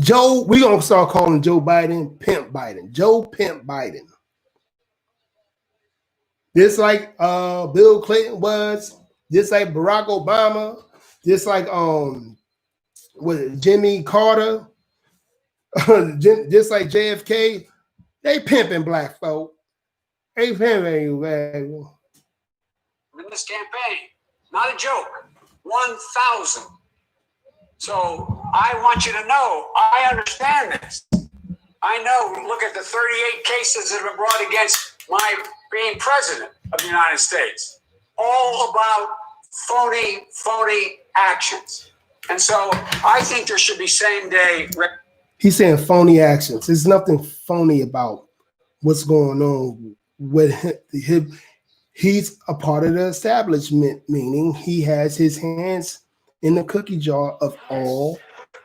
Joe, we gonna start calling Joe Biden Pimp Biden. Joe Pimp Biden. Just like Bill Clinton was, just like Barack Obama, just like Jimmy Carter, just like JFK, they pimping black folk. They pimping you, baby. In this campaign, not a joke. 1,000. So I want you to know, I understand this. I know, look at the 38 cases that have been brought against my being president of the United States. All about phony actions. And so I think there should be same day. He's saying phony actions. There's nothing phony about what's going on with him. He's a part of the establishment, meaning he has his hands in the cookie jar of all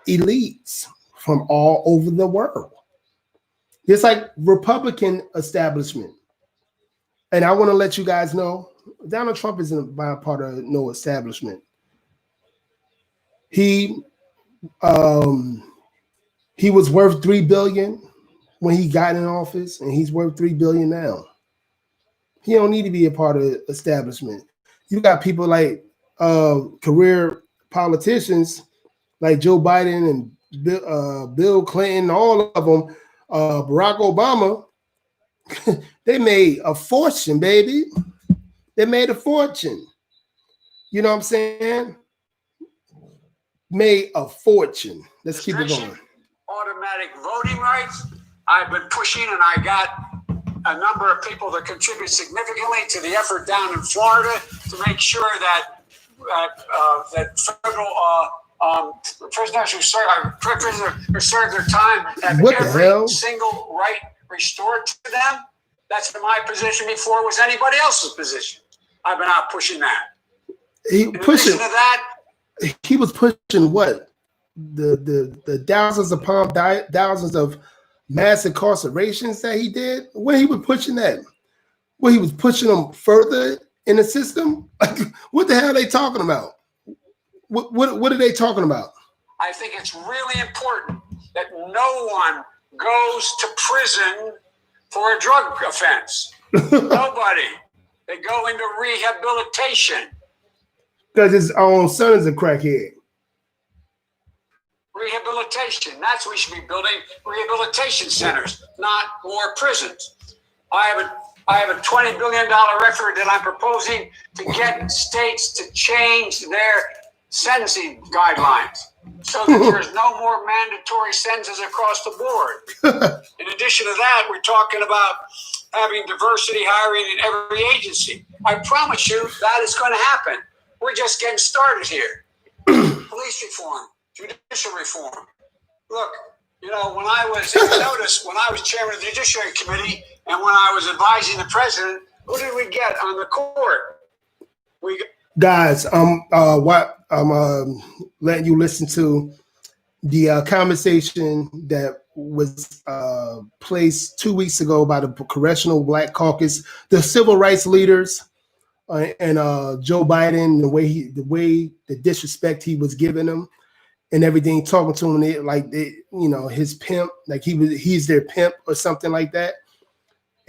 elites from all over the world. It's like Republican establishment. And I want to let you guys know, Donald Trump isn't by part of no establishment. He was worth $3 billion when he got in office, and he's worth $3 billion now. He don't need to be a part of the establishment. You got people like career politicians like Joe Biden and Bill Clinton, all of them, Barack Obama. They made a fortune, baby. They made a fortune. You know what I'm saying? Made a fortune. Let's keep it going. Automatic voting rights. I've been pushing, and I got a number of people that contribute significantly to the effort down in Florida to make sure that federal prisoners who serve their time have every single right restored to them. That's been my position before it was anybody else's position. I've been out pushing that. He was pushing what? The thousands upon thousands of mass incarcerations that he did. When he was pushing that, when he was pushing them further in the system, like, what the hell are they talking about? What are they talking about? I think it's really important that no one goes to prison for a drug offense. Nobody. They go into rehabilitation. Because his own son is a crackhead. Rehabilitation. That's what we should be building. Rehabilitation centers, not more prisons. I have a $20 billion effort that I'm proposing to get states to change their sentencing guidelines so that there's no more mandatory sentences across the board. In addition to that, we're talking about having diversity hiring in every agency. I promise you that is going to happen. We're just getting started here. Police reform, judicial reform. Look, when I was chairman of the Judiciary Committee and when I was advising the president, who did we get on the court? We Guys, I'm letting you listen to the conversation that was placed 2 weeks ago by the Congressional Black Caucus, the civil rights leaders, and Joe Biden, the disrespect he was giving them and everything, talking to him his pimp, like he's their pimp or something like that,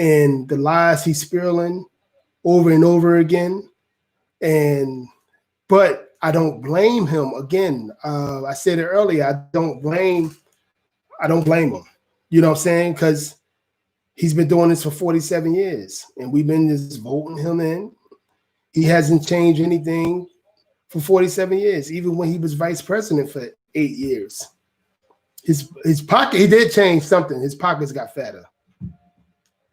and the lies he's spilling over and over again. But I don't blame him. Again, I said it earlier. I don't blame him. You know what I'm saying? Because he's been doing this for 47 years, and we've been just voting him in. He hasn't changed anything for 47 years, even when he was vice president for 8 years. His pocket, he did change something. His pockets got fatter.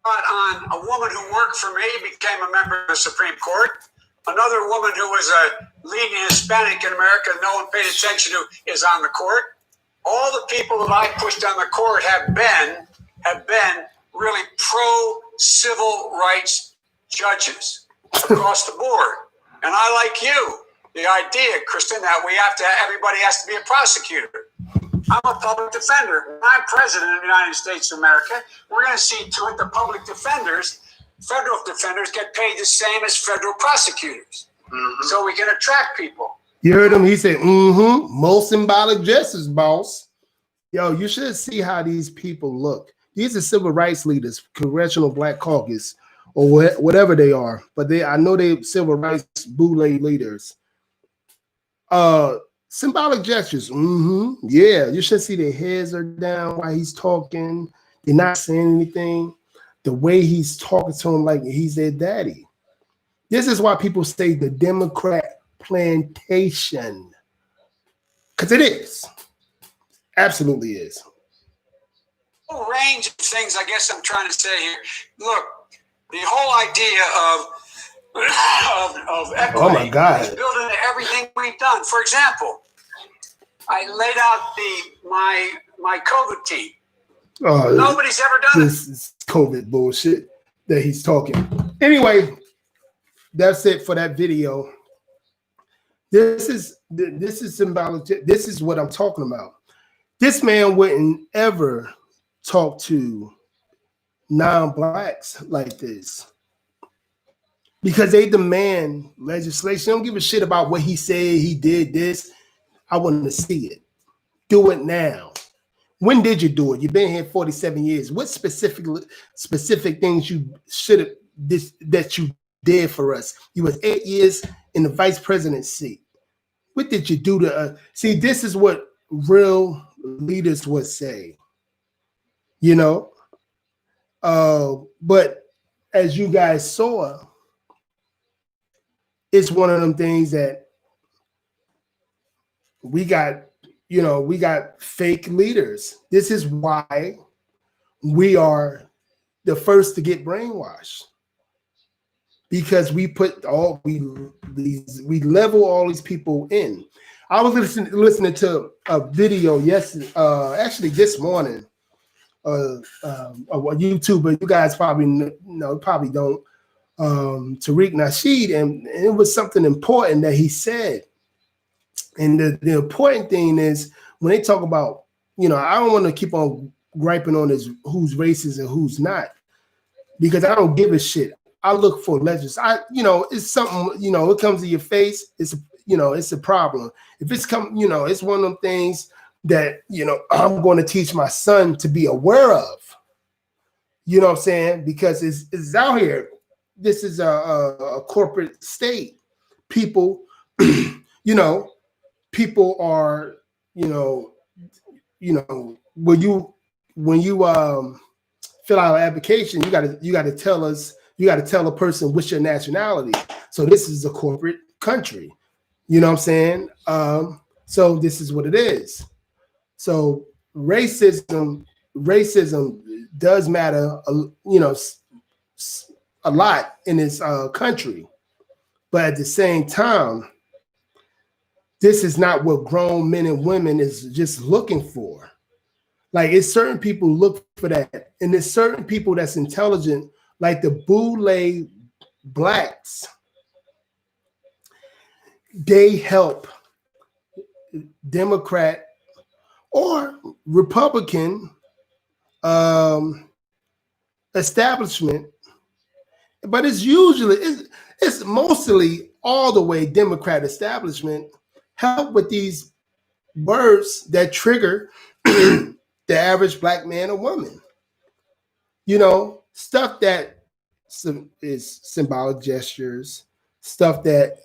On a woman who worked for me, became a member of the Supreme Court. Another woman who was a leading Hispanic in America, no one paid attention to, is on the court. All the people that I pushed on the court have been really pro-civil rights judges across the board. And I like you, the idea, Kristen, that everybody has to be a prosecutor. I'm a public defender. When I'm president of the United States of America, we're going to see to it the public defenders, federal defenders, get paid the same as federal prosecutors. Mm-hmm. So we can attract people. You heard him? He said, most symbolic justice, boss. Yo, you should see how these people look. These are civil rights leaders, Congressional Black Caucus, or whatever they are. But I know they civil rights boule leaders. Symbolic gestures. Yeah, you should see their heads are down while he's talking. They're not saying anything. The way he's talking to him like he's their daddy. This is why people say the Democrat plantation. Because it is. Absolutely is. A whole range of things, I guess I'm trying to say here. Look, the whole idea of equity, oh my God, is built into everything we've done. For example, I laid out my COVID team. Nobody's ever done this is COVID bullshit that he's talking. Anyway, that's it for that video. This is symbolic. This is what I'm talking about. This man wouldn't ever talk to non-blacks like this because they demand legislation. They don't give a shit about what he said. He did this. I want to see it. Do it now. When did you do it? You've been here 47 years. What specific things you should have that you did for us? You was 8 years in the vice president's seat. What did you do to see? This is what real leaders would say, you know. But as you guys saw, it's one of them things that we got. You know, we got fake leaders. This is why we are the first to get brainwashed, because we put we level all these people in. I was listening to a video yesterday, actually this morning, a YouTuber. You guys probably probably don't. Tariq Nasheed, and it was something important that he said. And the important thing is when they talk about, I don't want to keep on griping on who's racist and who's not, because I don't give a shit. I look for legislation. It's something, it comes to your face. It's a problem. If it's it's one of them things that, I'm going to teach my son to be aware of. You know what I'm saying? Because it's out here. This is a corporate state. People, people are, when you fill out an application, you gotta tell a person what's your nationality. So this is a corporate country. You know what I'm saying? So this is what it is. So racism does matter, a lot in this country, but at the same time, this is not what grown men and women is just looking for. Like, it's certain people look for that, and there's certain people that's intelligent, like the boule blacks. they help Democrat or Republican establishment, but it's mostly all the way Democrat establishment help with these words that trigger the average black man or woman. You know, stuff that is symbolic gestures, stuff that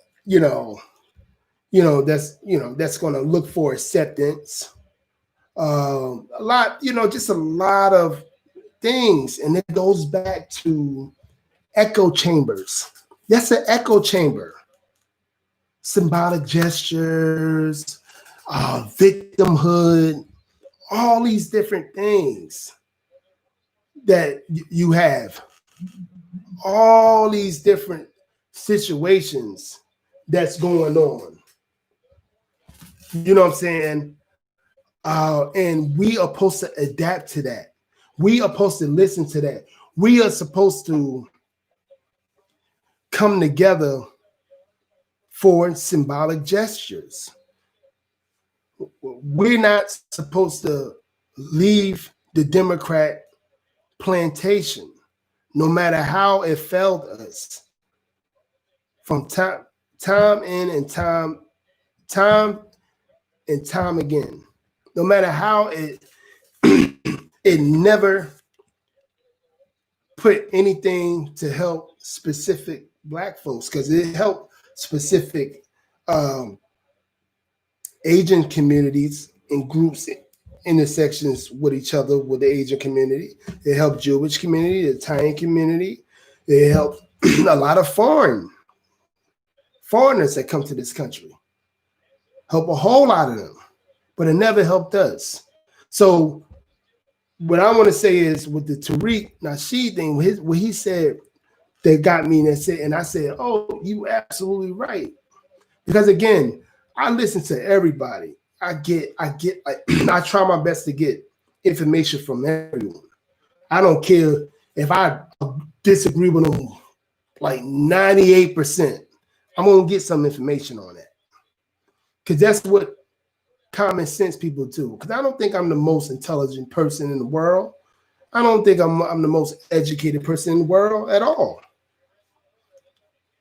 that's going to look for acceptance. A lot, just a lot of things, and it goes back to echo chambers. That's an echo chamber. Symbolic gestures, victimhood, all these different things that you have, all these different situations that's going on. You know what I'm saying? And we are supposed to adapt to that. We are supposed to listen to that. We are supposed to come together for symbolic gestures. We're not supposed to leave the Democrat plantation, no matter how it failed us from time in and time and time again. No matter how it never put anything to help specific black folks, because it helped specific Asian communities and groups, intersections with each other, with the Asian community. It helped Jewish community, the Italian community. It helped a lot of foreigners that come to this country. Help a whole lot of them, but it never helped us. So what I want to say is with the Tariq Nasheed thing, what he said that got me, and I said, oh, you absolutely right. Because again, I listen to everybody. I try my best to get information from everyone. I don't care if I disagree with them like 98%. I'm going to get some information on that. Because that's what common sense people do. Because I don't think I'm the most intelligent person in the world. I don't think I'm the most educated person in the world at all.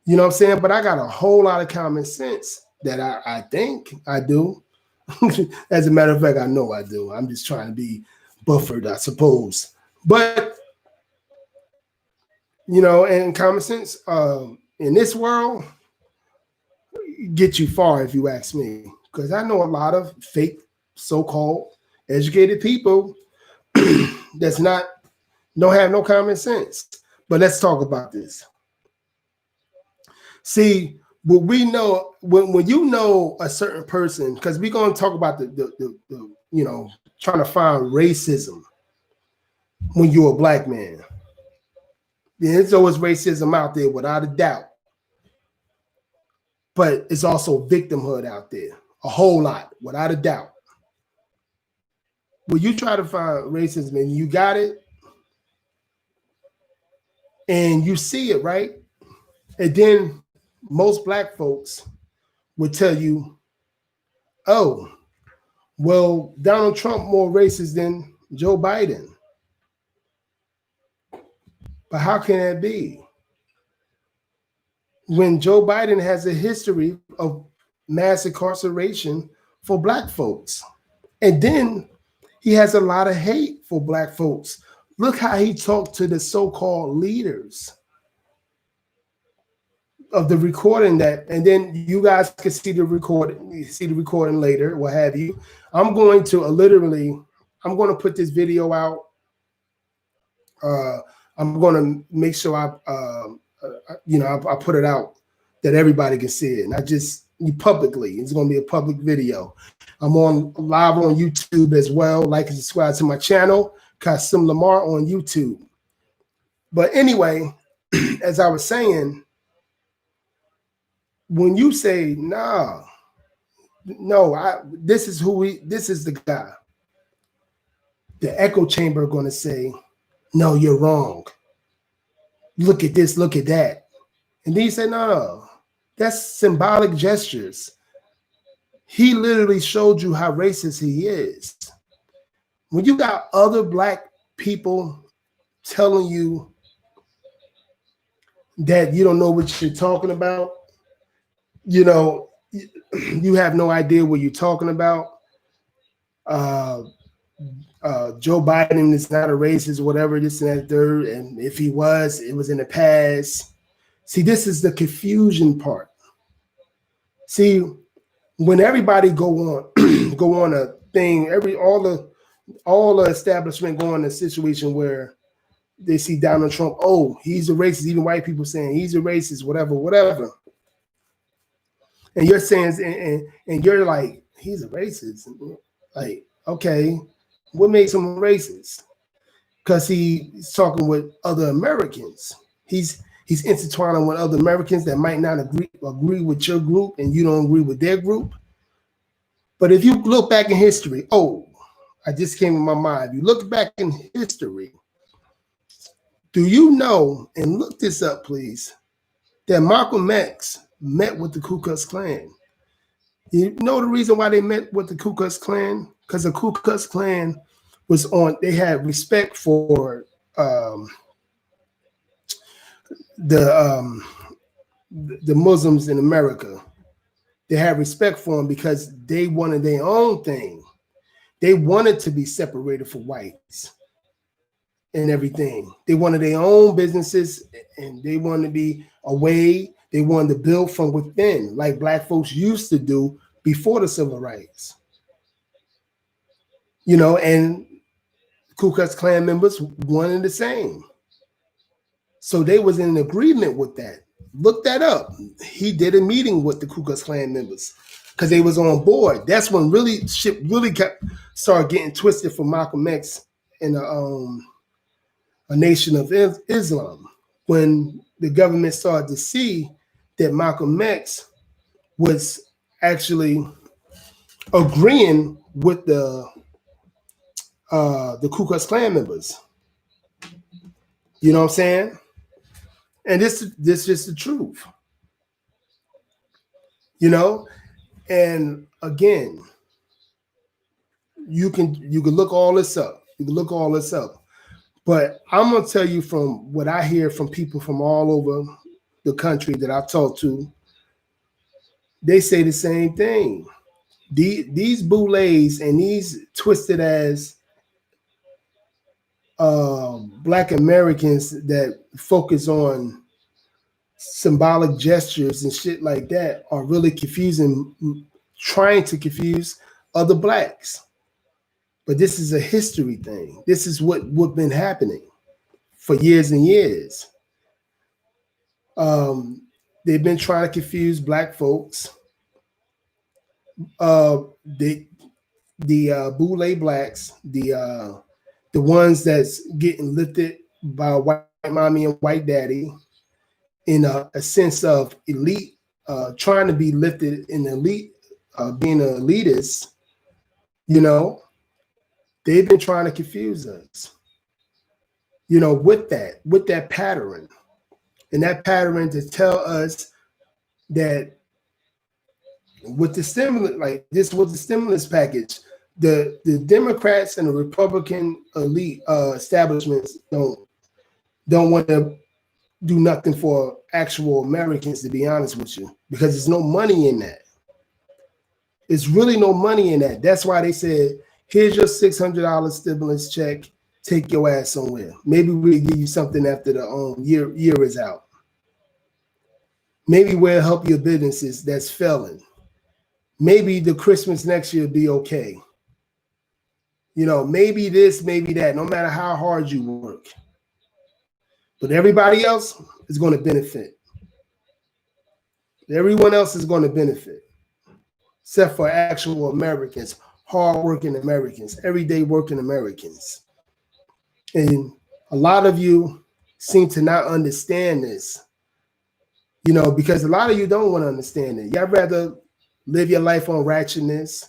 You know what I'm saying? But I got a whole lot of common sense that I think I do. As a matter of fact, I know I do. I'm just trying to be buffered, I suppose. But, and common sense in this world get you far, if you ask me. Because I know a lot of fake, so-called educated people don't have no common sense. But let's talk about this. See, what we know, when you know a certain person, because we're going to talk about the trying to find racism when you're a black man. There's always racism out there, without a doubt. But it's also victimhood out there, a whole lot, without a doubt. When you try to find racism and you got it, and you see it, right? And then most black folks would tell you, oh, well, Donald Trump more racist than Joe Biden. But how can that be? When Joe Biden has a history of mass incarceration for black folks. And then he has a lot of hate for black folks. Look how he talked to the so-called leaders of the recording and then you guys can see the recording later, what have you. I'm going to put this video out. I'm going to make sure I put it out that everybody can see it. Not just publicly. It's going to be a public video. I'm live on YouTube as well. Like and subscribe to my channel, Qasim Lamar on YouTube. But anyway, as I was saying, when you say, this is the guy, the echo chamber are going to say, no, you're wrong. Look at this, look at that. And then you say, no, That's symbolic gestures. He literally showed you how racist he is. When you got other black people telling you that you don't know what you're talking about, you know, you have no idea what you're talking about. Joe Biden is not a racist, whatever, this and that, third. And if he was, it was in the past. See, this is the confusion part. See, when everybody go on go on a thing, all the establishment go on a situation where they see Donald Trump, oh, he's a racist, even white people saying he's a racist, whatever. And you're saying, and you're like, he's a racist. Like, okay, what makes him a racist? Because he's talking with other Americans. He's intertwining with other Americans that might not agree with your group, and you don't agree with their group. But if you look back in history, I just came in my mind. If you look back in history, do you know, and look this up, please, that Malcolm X met with the Ku Klux Klan? You know the reason why they met with the Ku Klux Klan? Because the Ku Klux Klan was they had respect for the Muslims in America. They had respect for them because they wanted their own thing. They wanted to be separated from whites and everything. They wanted their own businesses, and they wanted to be away. They wanted to build from within, like black folks used to do before the civil rights. You know, and Ku Klux Klan members wanted the same. So they was in agreement with that. Look that up. He did a meeting with the Ku Klux Klan members because they was on board. That's when shit really started getting twisted for Malcolm X and a Nation of Islam, when the government started to see that Malcolm X was actually agreeing with the Ku Klux Klan members. You know what I'm saying? And this is the truth. You know, and again, you can look all this up. You can look all this up. But I'm gonna tell you from what I hear from people from all over the country that I've talked to, they say the same thing. These boulets and these twisted as Black Americans that focus on symbolic gestures and shit like that are really confusing, trying to confuse other blacks. But this is a history thing. This is what been happening for years and years. They've been trying to confuse black folks. The boule blacks, the ones that's getting lifted by white mommy and white daddy in a sense of elite, trying to be lifted in elite, being an elitist, you know, they've been trying to confuse us, you know, with that pattern. And that pattern to tell us that with the stimulus, like this was the stimulus package, the Democrats and the Republican elite establishments don't want to do nothing for actual Americans, to be honest with you, because there's no money in that. It's really no money in that. That's why they said, here's your $600 stimulus check, take your ass somewhere. Maybe we'll give you something after the year is out. Maybe we'll help your businesses that's failing. Maybe the Christmas next year will be okay. You know, maybe this, maybe that, no matter how hard you work. But everybody else is going to benefit. Everyone else is going to benefit, except for actual Americans, hardworking Americans, everyday working Americans. And a lot of you seem to not understand this, you know, because a lot of you don't want to understand it. Y'all rather live your life on ratchetness.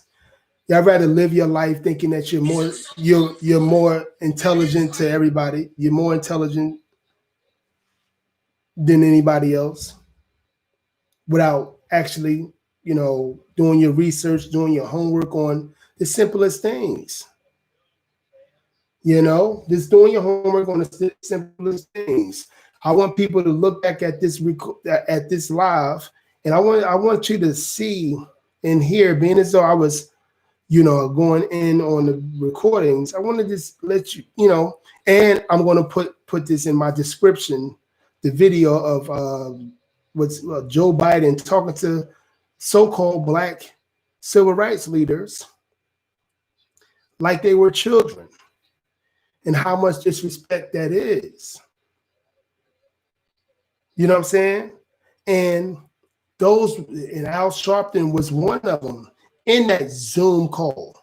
Y'all rather live your life thinking that you're more intelligent to everybody. You're more intelligent than anybody else. without actually, doing your research, doing your homework on the simplest things. Just doing your homework on the simplest things. I want people to look back at this live, and I want you to see and hear, being as though I was, going in on the recordings. I want to just let you, and I'm going to put this in my description, the video of what's Joe Biden talking to so-called Black civil rights leaders like they were children, and how much disrespect that is. You know what I'm saying? And Al Sharpton was one of them in that Zoom call.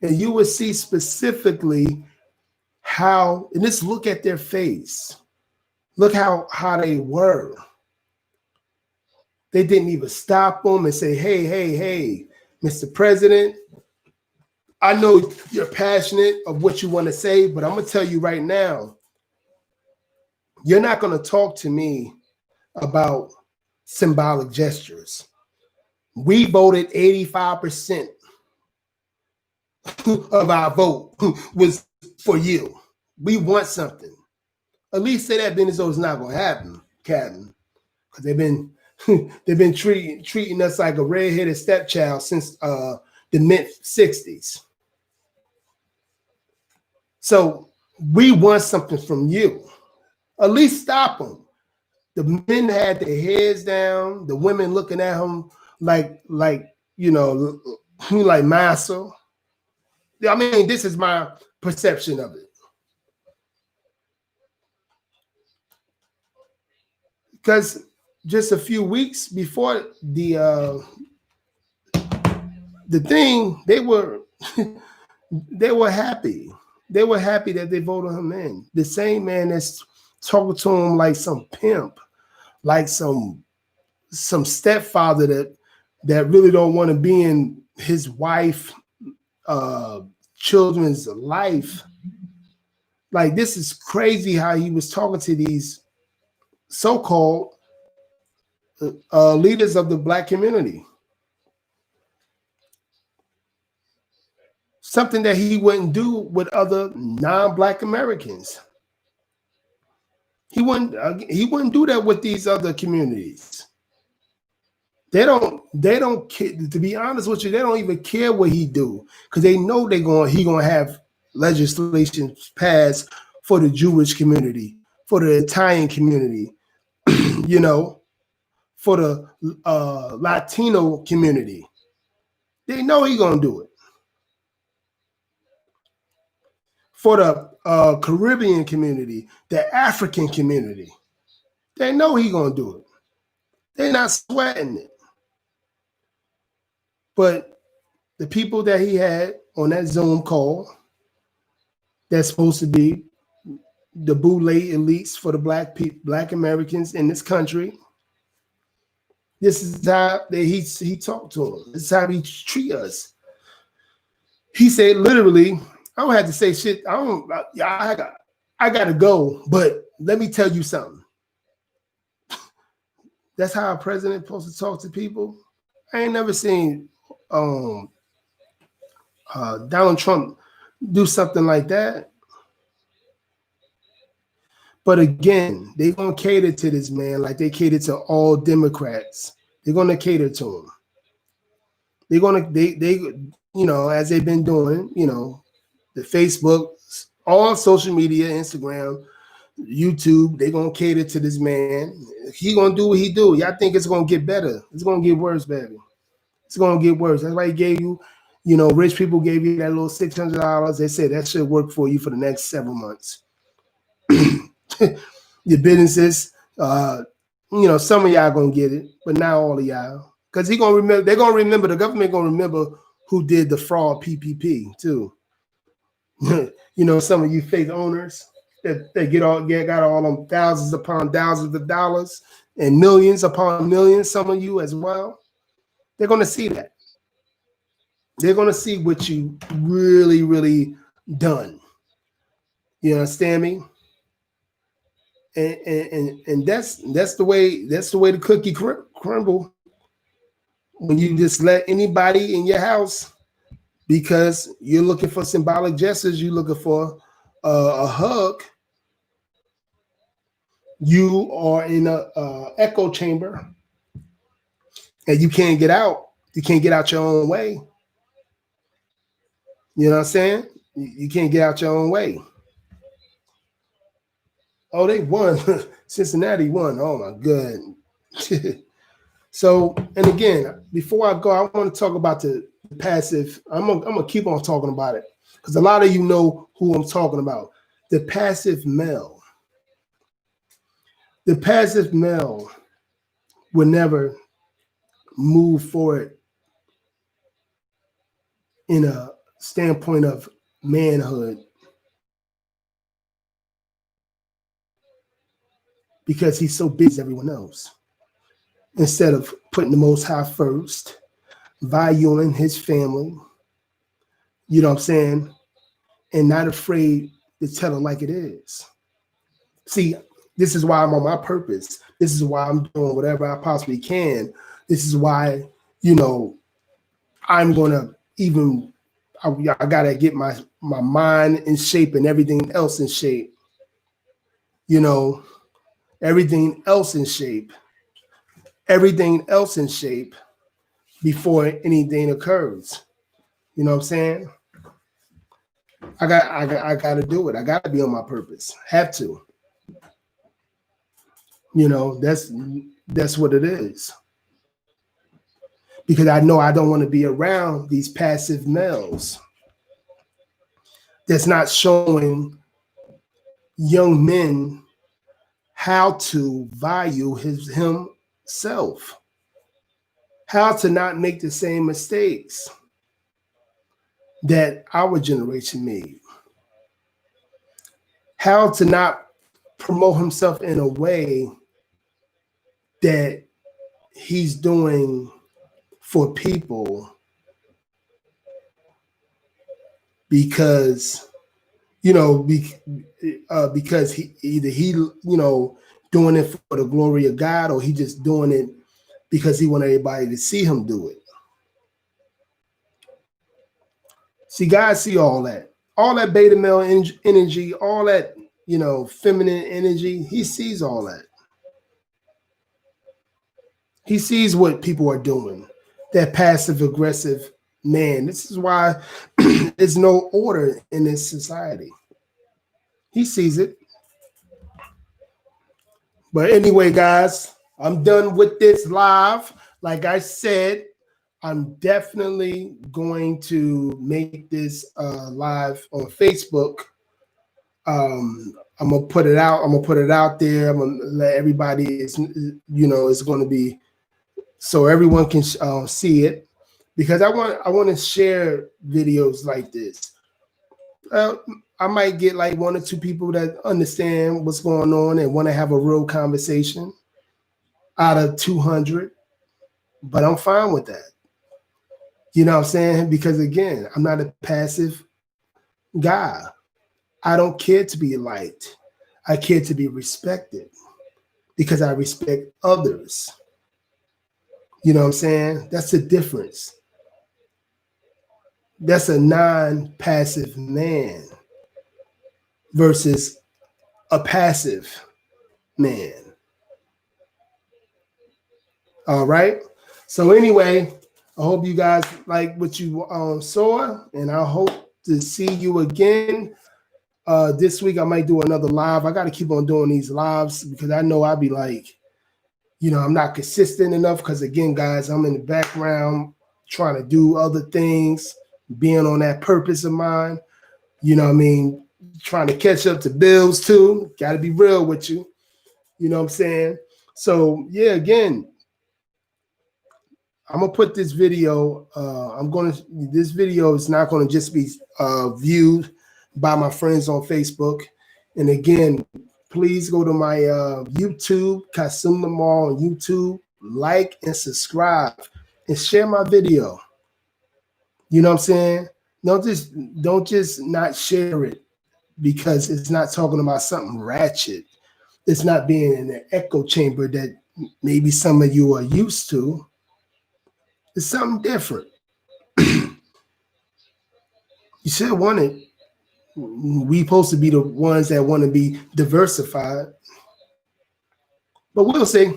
And you would see specifically how, and just look at their face. Look how they were. They didn't even stop them and say, hey, Mr. President, I know you're passionate of what you want to say, but I'm going to tell you right now, you're not going to talk to me about symbolic gestures. We voted 85% of our vote was for you. We want something. At least say that, being as though it's not going to happen, Captain, because they've been treating us like a redheaded stepchild since the mid-60s. So we want something from you. At least stop them. The men had their heads down. The women looking at him like massa. I mean, this is my perception of it. Because just a few weeks before the thing, they were happy. They were happy that they voted him in. The same man that's talking to him like some pimp, like some stepfather that really don't want to be in his wife, children's life. Like, this is crazy how he was talking to these so-called leaders of the Black community. Something that he wouldn't do with other non-Black Americans. He wouldn't do that with these other communities. They don't care, to be honest with you, they don't even care what he do, because they know he gonna have legislation passed for the Jewish community, for the Italian community, for the Latino community. They know he gonna do it. For the Caribbean community, the African community. They know he gonna do it. They're not sweating it. But the people that he had on that Zoom call, that's supposed to be the boule elites for the Black Americans in this country, this is how he talked to them. This is how he treat us. He said, literally, I don't have to say shit. I got to go, but let me tell you something. That's how a president supposed to talk to people. I ain't never seen Donald Trump do something like that. But again, they're going to cater to this man like they cater to all Democrats. They're going to cater to him. They're going to, as they've been doing, the Facebook, all social media, Instagram, YouTube, they're going to cater to this man. He going to do what he do. Y'all think it's going to get better. It's going to get worse, baby. It's going to get worse. That's why he gave you, rich people gave you that little $600. They said that should work for you for the next 7 months. Your businesses, some of y'all going to get it, but not all of y'all. Because they're going to remember, the government going to remember who did the fraud PPP too. Some of you fake owners that they got all them thousands upon thousands of dollars and millions upon millions, some of you as well. They're going to see that. They're going to see what you really, really done. You understand me? and that's the way the cookie crumble when you just let anybody in your house because you're looking for symbolic gestures, you're looking for a hug. You are in a echo chamber, and you can't get out. You can't get out your own way. You know what I'm saying? You can't get out your own way. Oh, they won. Cincinnati won. Oh my god. So, and again, before I go, I want to talk about the passive. I'm gonna keep on talking about it because a lot of you know who I'm talking about. The passive male. The passive male will never move forward in a standpoint of manhood because he's so busy as everyone else. Instead of putting the Most High first, valuing his family, you know what I'm saying, and not afraid to tell it like it is. See, this is why I'm on my purpose. This is why I'm doing whatever I possibly can. This is why, you know, I'm gonna even I gotta get my mind in shape and everything else in shape. You know, everything else in shape before anything occurs. You know what I'm saying? I got to do it. I got to be on my purpose. Have to. You know, that's what it is. Because I know I don't want to be around these passive males that's not showing young men how to value himself, how to not make the same mistakes that our generation made, how to not promote himself in a way that he's doing for people because, you know, because he you know, doing it for the glory of God, or he just doing it because he want everybody to see him do it. See, God see all that beta male energy, all that, you know, feminine energy. He sees all that. He sees what people are doing. That passive aggressive man. This is why there's no order in this society. He sees it. But anyway, guys, I'm done with this live. Like I said, I'm definitely going to make this live on Facebook. I'm gonna put it out. I'm gonna put it out there. I'm gonna let everybody. It's going to be so everyone can see it, because I want to share videos like this. I might get like 1 or 2 people that understand what's going on and want to have a real conversation out of 200, but I'm fine with that. You know what I'm saying? Because again, I'm not a passive guy. I don't care to be liked. I care to be respected because I respect others. You know what I'm saying? That's the difference. That's a non-passive man versus a passive man. All right. So anyway, I hope you guys like what you saw, and I hope to see you again. This week I might do another live. I got to keep on doing these lives because I know I'll be like, you know, I'm not consistent enough because, again, guys, I'm in the background trying to do other things, being on that purpose of mine. You know what I mean? Trying to catch up to bills, too. Got to be real with you. You know what I'm saying? So, yeah, again, I'm going to put this video. This video is not going to just be viewed by my friends on Facebook. And again, please go to my YouTube, Kasum Lamar on YouTube, like and subscribe and share my video. You know what I'm saying? Don't just not share it because it's not talking about something ratchet. it's not being in an echo chamber that maybe some of you are used to. It's something different. You should want it. We supposed to be the ones that want to be diversified, but we'll see.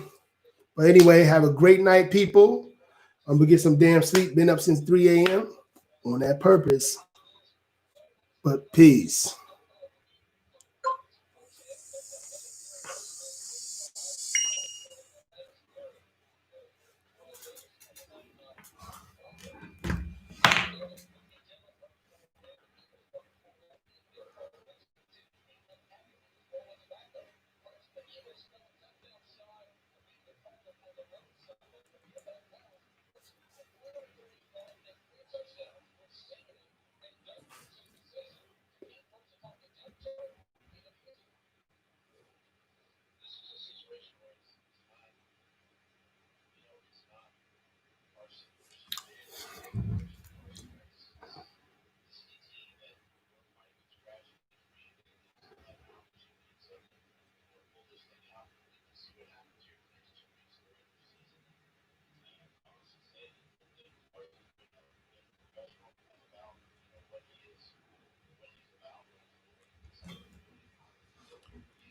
But anyway, have a great night, people. I'm gonna get some damn sleep. Been up since 3 a.m. on that purpose. But peace.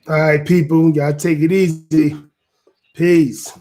All right, people, y'all take it easy. Peace.